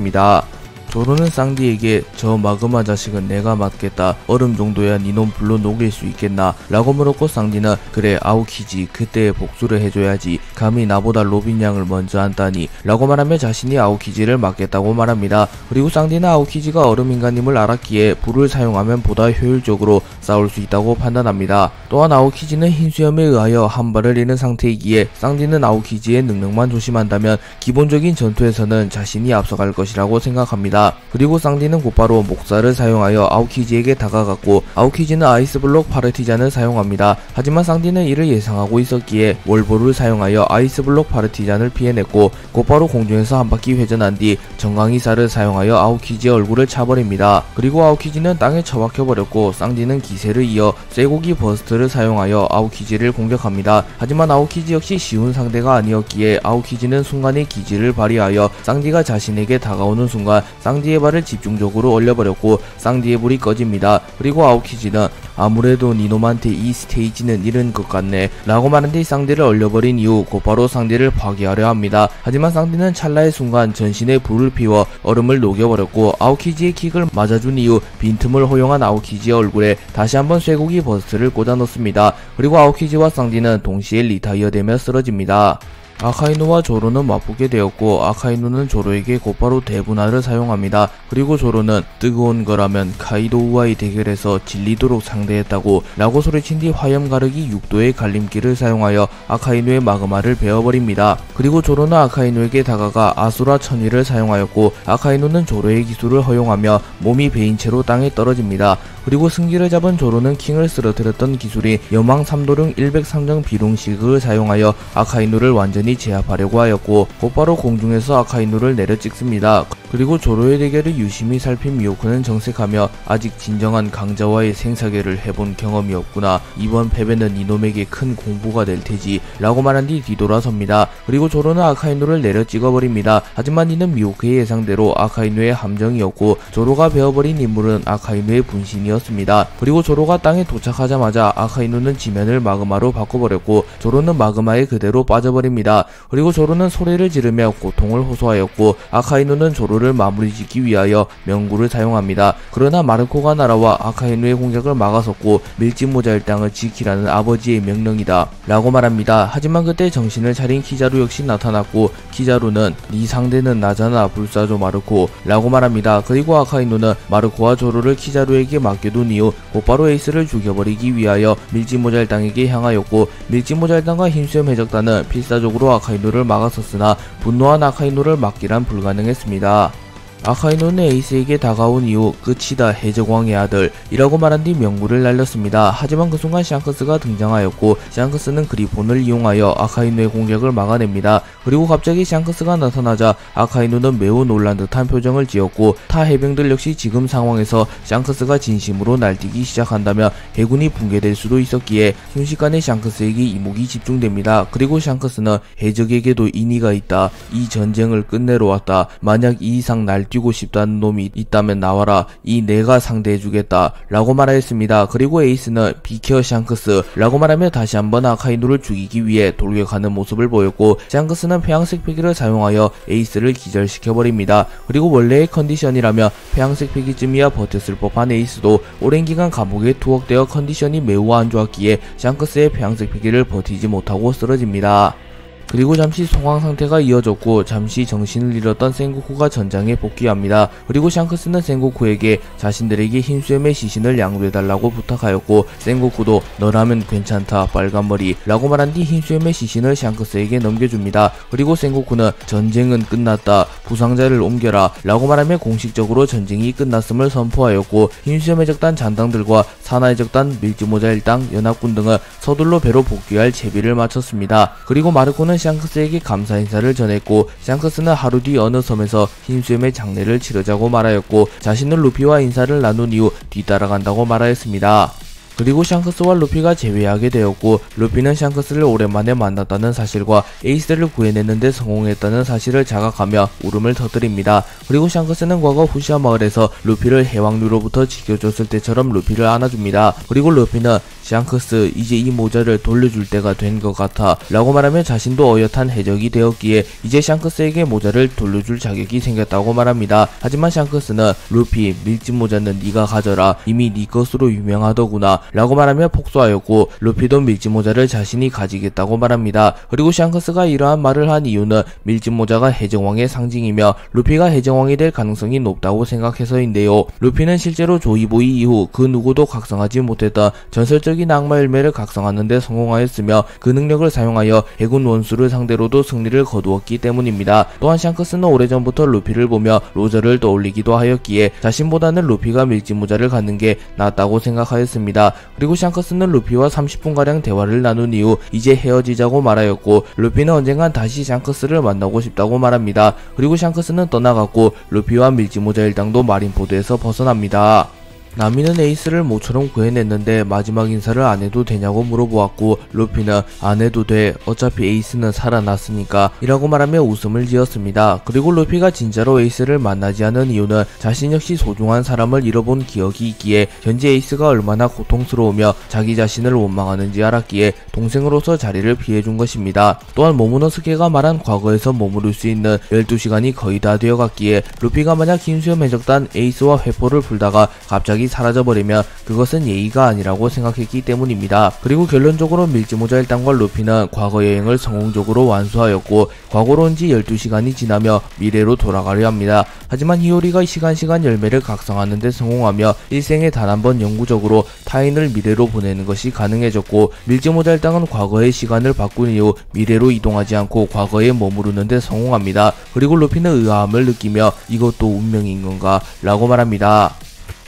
조로는 쌍디에게 저 마그마 자식은 내가 맡겠다. 얼음 정도야 니놈 불로 녹일 수 있겠나? 라고 물었고 쌍디는 그래 아오키지 그때의 복수를 해줘야지. 감히 나보다 로빈 양을 먼저 안다니 라고 말하며 자신이 아오키지를 맡겠다고 말합니다. 그리고 쌍디는 아오키지가 얼음인간임을 알았기에 불을 사용하면 보다 효율적으로 싸울 수 있다고 판단합니다. 또한 아오키지는 흰수염에 의하여 한 발을 잃은 상태이기에 쌍디는 아오키지의 능력만 조심한다면 기본적인 전투에서는 자신이 앞서갈 것이라고 생각합니다. 그리고 쌍디는 곧바로 목살을 사용하여 아오키지에게 다가갔고 아오키지는 아이스블록 파르티잔을 사용합니다. 하지만 쌍디는 이를 예상하고 있었기에 월보를 사용하여 아이스블록 파르티잔을 피해냈고 곧바로 공중에서 한 바퀴 회전한 뒤 정강이살을 사용하여 아오키지의 얼굴을 차버립니다. 그리고 아오키지는 땅에 처박혀버렸고 쌍디는 기세를 이어 쇠고기 버스트를 사용하여 아오키지를 공격합니다. 하지만 아오키지 역시 쉬운 상대가 아니었기에 아오키지는 순간의 기지를 발휘하여 쌍디가 자신에게 다가오는 순간 쌍디의 발을 집중적으로 얼려버렸고 쌍디의 불이 꺼집니다. 그리고 아오키지는 아무래도 니놈한테 이 스테이지는 잃은 것 같네 라고 말한 뒤 쌍디를 얼려버린 이후 곧바로 쌍디를 파괴하려 합니다. 하지만 쌍디는 찰나의 순간 전신에 불을 피워 얼음을 녹여버렸고 아오키지의 킥을 맞아준 이후 빈틈을 허용한 아오키지의 얼굴에 다시 한번 쇠고기 버스트를 꽂아 넣습니다. 그리고 아오키지와 쌍디는 동시에 리타이어 되며 쓰러집니다. 아카이누와 조로는 맞붙게 되었고 아카이누는 조로에게 곧바로 대분화를 사용합니다. 그리고 조로는 뜨거운 거라면 카이도우와의 대결에서 질리도록 상대했다고 라고 소리친 뒤 화염 가르기 6도의 갈림길을 사용하여 아카이누의 마그마를 베어버립니다. 그리고 조로는 아카이누에게 다가가 아수라 천위를 사용하였고 아카이누는 조로의 기술을 허용하며 몸이 베인 채로 땅에 떨어집니다. 그리고 승기를 잡은 조로는 킹을 쓰러뜨렸던 기술인 여망 3도령 103정 비룡시극을 사용하여 아카이누를 완전히 제압하려고 하였고 곧바로 공중에서 아카이누를 내려 찍습니다. 그리고 조로의 대결을 유심히 살핀 미호크는 정색하며 아직 진정한 강자와의 생사계를 해본 경험이 없구나. 이번 패배는 이놈에게 큰 공부가 될 테지 라고 말한 뒤 뒤돌아섭니다. 그리고 조로는 아카이누를 내려 찍어버립니다. 하지만 이는 미호크의 예상대로 아카이누의 함정이었고 조로가 베어버린 인물은 아카이누의 분신이었습니다. 그리고 조로가 땅에 도착하자마자 아카이누는 지면을 마그마로 바꿔버렸고 조로는 마그마에 그대로 빠져버립니다. 그리고 조로는 소리를 지르며 고통을 호소하였고 아카이누는 조로를 마무리 짓기 위하여 명구를 사용합니다. 그러나 마르코가 날아와 아카이누의 공격을 막아섰고 밀짚모자 일당을 지키라는 아버지의 명령이다 라고 말합니다. 하지만 그때 정신을 차린 키자루 역시 나타났고 키자루는 네 상대는 나잖아 불사조 마르코 라고 말합니다. 그리고 아카이누는 마르코와 조로를 키자루에게 맡겨둔 이후 곧바로 에이스를 죽여버리기 위하여 밀짚모자 일당에게 향하였고 밀짚모자 일당과 흰수염 해적단은 필사적으로 아카이누를 막았었으나 분노한 아카이누를 막기란 불가능했습니다. 아카이누는 에이스에게 다가온 이후 끝이다 해적왕의 아들 이라고 말한 뒤 명구를 날렸습니다. 하지만 그 순간 샹크스가 등장하였고 샹크스는 그리폰을 이용하여 아카이누의 공격을 막아냅니다. 그리고 갑자기 샹크스가 나타나자 아카이누는 매우 놀란 듯한 표정을 지었고 타 해병들 역시 지금 상황에서 샹크스가 진심으로 날뛰기 시작한다면 해군이 붕괴될 수도 있었기에 순식간에 샹크스에게 이목이 집중됩니다. 그리고 샹크스는 해적에게도 인의가 있다. 이 전쟁을 끝내러 왔다. 만약 이 이상 날뛰고 싶다는 놈이 있다면 나와라. 이 내가 상대해주겠다 라고 말하였습니다. 그리고 에이스는 비켜 샹크스 라고 말하며 다시 한번 아카이누를 죽이기 위해 돌격하는 모습을 보였고 샹크스는 폐양색 패기를 사용하여 에이스를 기절시켜버립니다. 그리고 원래의 컨디션이라면 폐양색 패기쯤이야 버텼을 법한 에이스도 오랜 기간 감옥에 투옥되어 컨디션이 매우 안 좋았기에 샹크스의 폐양색 패기를 버티지 못하고 쓰러집니다. 그리고 잠시 소강 상태가 이어졌고 잠시 정신을 잃었던 생고쿠가 전장에 복귀합니다. 그리고 샹크스는 생고쿠에게 자신들에게 흰수염의 시신을 양도해달라고 부탁하였고 생고쿠도 너라면 괜찮다 빨간머리 라고 말한 뒤 흰수염의 시신을 샹크스에게 넘겨줍니다. 그리고 생고쿠는 전쟁은 끝났다 부상자를 옮겨라 라고 말하며 공식적으로 전쟁이 끝났음을 선포하였고 흰수염 해적단 잔당들과 사나 해적단 밀짚모자 일당 연합군 등은 서둘러 배로 복귀할 채비를 마쳤습니다. 그리고 마르코는 샹크스에게 감사 인사를 전했고 샹크스는 하루 뒤 어느 섬에서 흰수염의 장례를 치르자고 말하였고 자신은 루피와 인사를 나눈 이후 뒤따라간다고 말하였습니다. 그리고 샹크스와 루피가 재회하게 되었고 루피는 샹크스를 오랜만에 만났다는 사실과 에이스를 구해냈는데 성공했다는 사실을 자각하며 울음을 터뜨립니다. 그리고 샹크스는 과거 후시아 마을에서 루피를 해왕류로부터 지켜줬을 때처럼 루피를 안아줍니다. 그리고 루피는 샹크스 이제 이 모자를 돌려줄 때가 된 것 같아 라고 말하며 자신도 어엿한 해적이 되었기에 이제 샹크스에게 모자를 돌려줄 자격이 생겼다고 말합니다. 하지만 샹크스는 루피 밀짚모자는 네가 가져라 이미 네 것으로 유명하더구나 라고 말하며 폭소하였고 루피도 밀짚모자를 자신이 가지겠다고 말합니다. 그리고 샹크스가 이러한 말을 한 이유는 밀짚모자가 해적왕의 상징이며 루피가 해적왕이 될 가능성이 높다고 생각해서인데요. 루피는 실제로 조이보이 이후 그 누구도 각성하지 못했던 전설적인 악마 열매를 각성하는데 성공하였으며 그 능력을 사용하여 해군 원수를 상대로도 승리를 거두었기 때문입니다. 또한 샹크스는 오래전부터 루피를 보며 로저를 떠올리기도 하였기에 자신보다는 루피가 밀짚모자를 갖는 게 낫다고 생각하였습니다. 그리고 샹크스는 루피와 30분가량 대화를 나눈 이후 이제 헤어지자고 말하였고 루피는 언젠간 다시 샹크스를 만나고 싶다고 말합니다. 그리고 샹크스는 떠나갔고 루피와 밀짚모자 일당도 마린포드에서 벗어납니다. 나미는 에이스를 모처럼 구해냈는데 마지막 인사를 안 해도 되냐고 물어보았고 루피는 안 해도 돼 어차피 에이스는 살아났으니까 이라고 말하며 웃음을 지었습니다. 그리고 루피가 진짜로 에이스를 만나지 않은 이유는 자신 역시 소중한 사람을 잃어본 기억이 있기에 현재 에이스가 얼마나 고통스러우며 자기 자신을 원망하는지 알았기에 동생으로서 자리를 피해준 것입니다. 또한 모모노스케가 말한 과거에서 머무를 수 있는 12시간이 거의 다 되어갔기에 루피가 만약 흰수염 해적단 에이스와 회포를 풀다가 갑자기 갑자기 사라져버리면 그것은 예의가 아니라고 생각했기 때문입니다. 그리고 결론적으로 밀지모자 1단과 루피는 과거 여행을 성공적으로 완수하였고 과거로 온 지 12시간이 지나며 미래로 돌아가려 합니다. 하지만 히오리가 시간 열매를 각성하는 데 성공하며 일생에 단 한 번 영구적으로 타인을 미래로 보내는 것이 가능해졌고 밀지모자 1당은 과거의 시간을 바꾼 이후 미래로 이동하지 않고 과거에 머무르는 데 성공합니다. 그리고 루피는 의아함을 느끼며 이것도 운명인 건가? 라고 말합니다.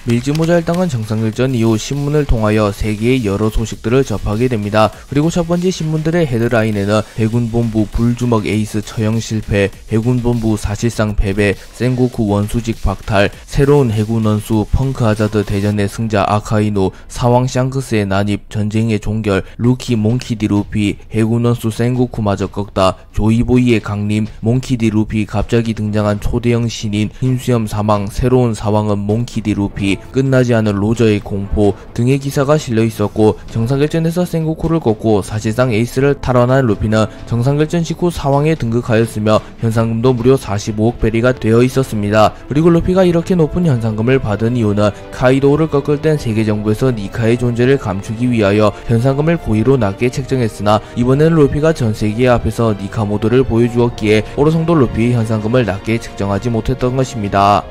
밀지모자 1당은 정상결전 이후 신문을 통하여 세계의 여러 소식들을 접하게 됩니다. 그리고 첫 번째 신문들의 헤드라인에는 해군본부 불주먹 에이스 처형 실패, 해군본부 사실상 패배, 센고쿠 원수직 박탈, 새로운 해군 원수 펑크 하자드 대전의 승자 아카이노, 사왕 샹크스의 난입, 전쟁의 종결, 루키 몽키디 루피, 해군 원수 센고쿠마저 꺾다, 조이보이의 강림, 몽키디 루피 갑자기 등장한 초대형 신인, 흰수염 사망, 새로운 사왕은 몽키디 루피, 끝나지 않은 로저의 공포 등의 기사가 실려 있었고 정상결전에서 센고쿠를 꺾고 사실상 에이스를 탈환한 루피는 정상결전 직후 사왕에 등극하였으며 현상금도 무려 45억 베리가 되어 있었습니다. 그리고 루피가 이렇게 높은 현상금을 받은 이유는 카이도우를 꺾을 땐 세계정부에서 니카의 존재를 감추기 위하여 현상금을 고의로 낮게 책정했으나 이번에는 루피가 전세계 앞에서 니카 모드를 보여주었기에 어느 정도 루피의 현상금을 낮게 책정하지 못했던 것입니다.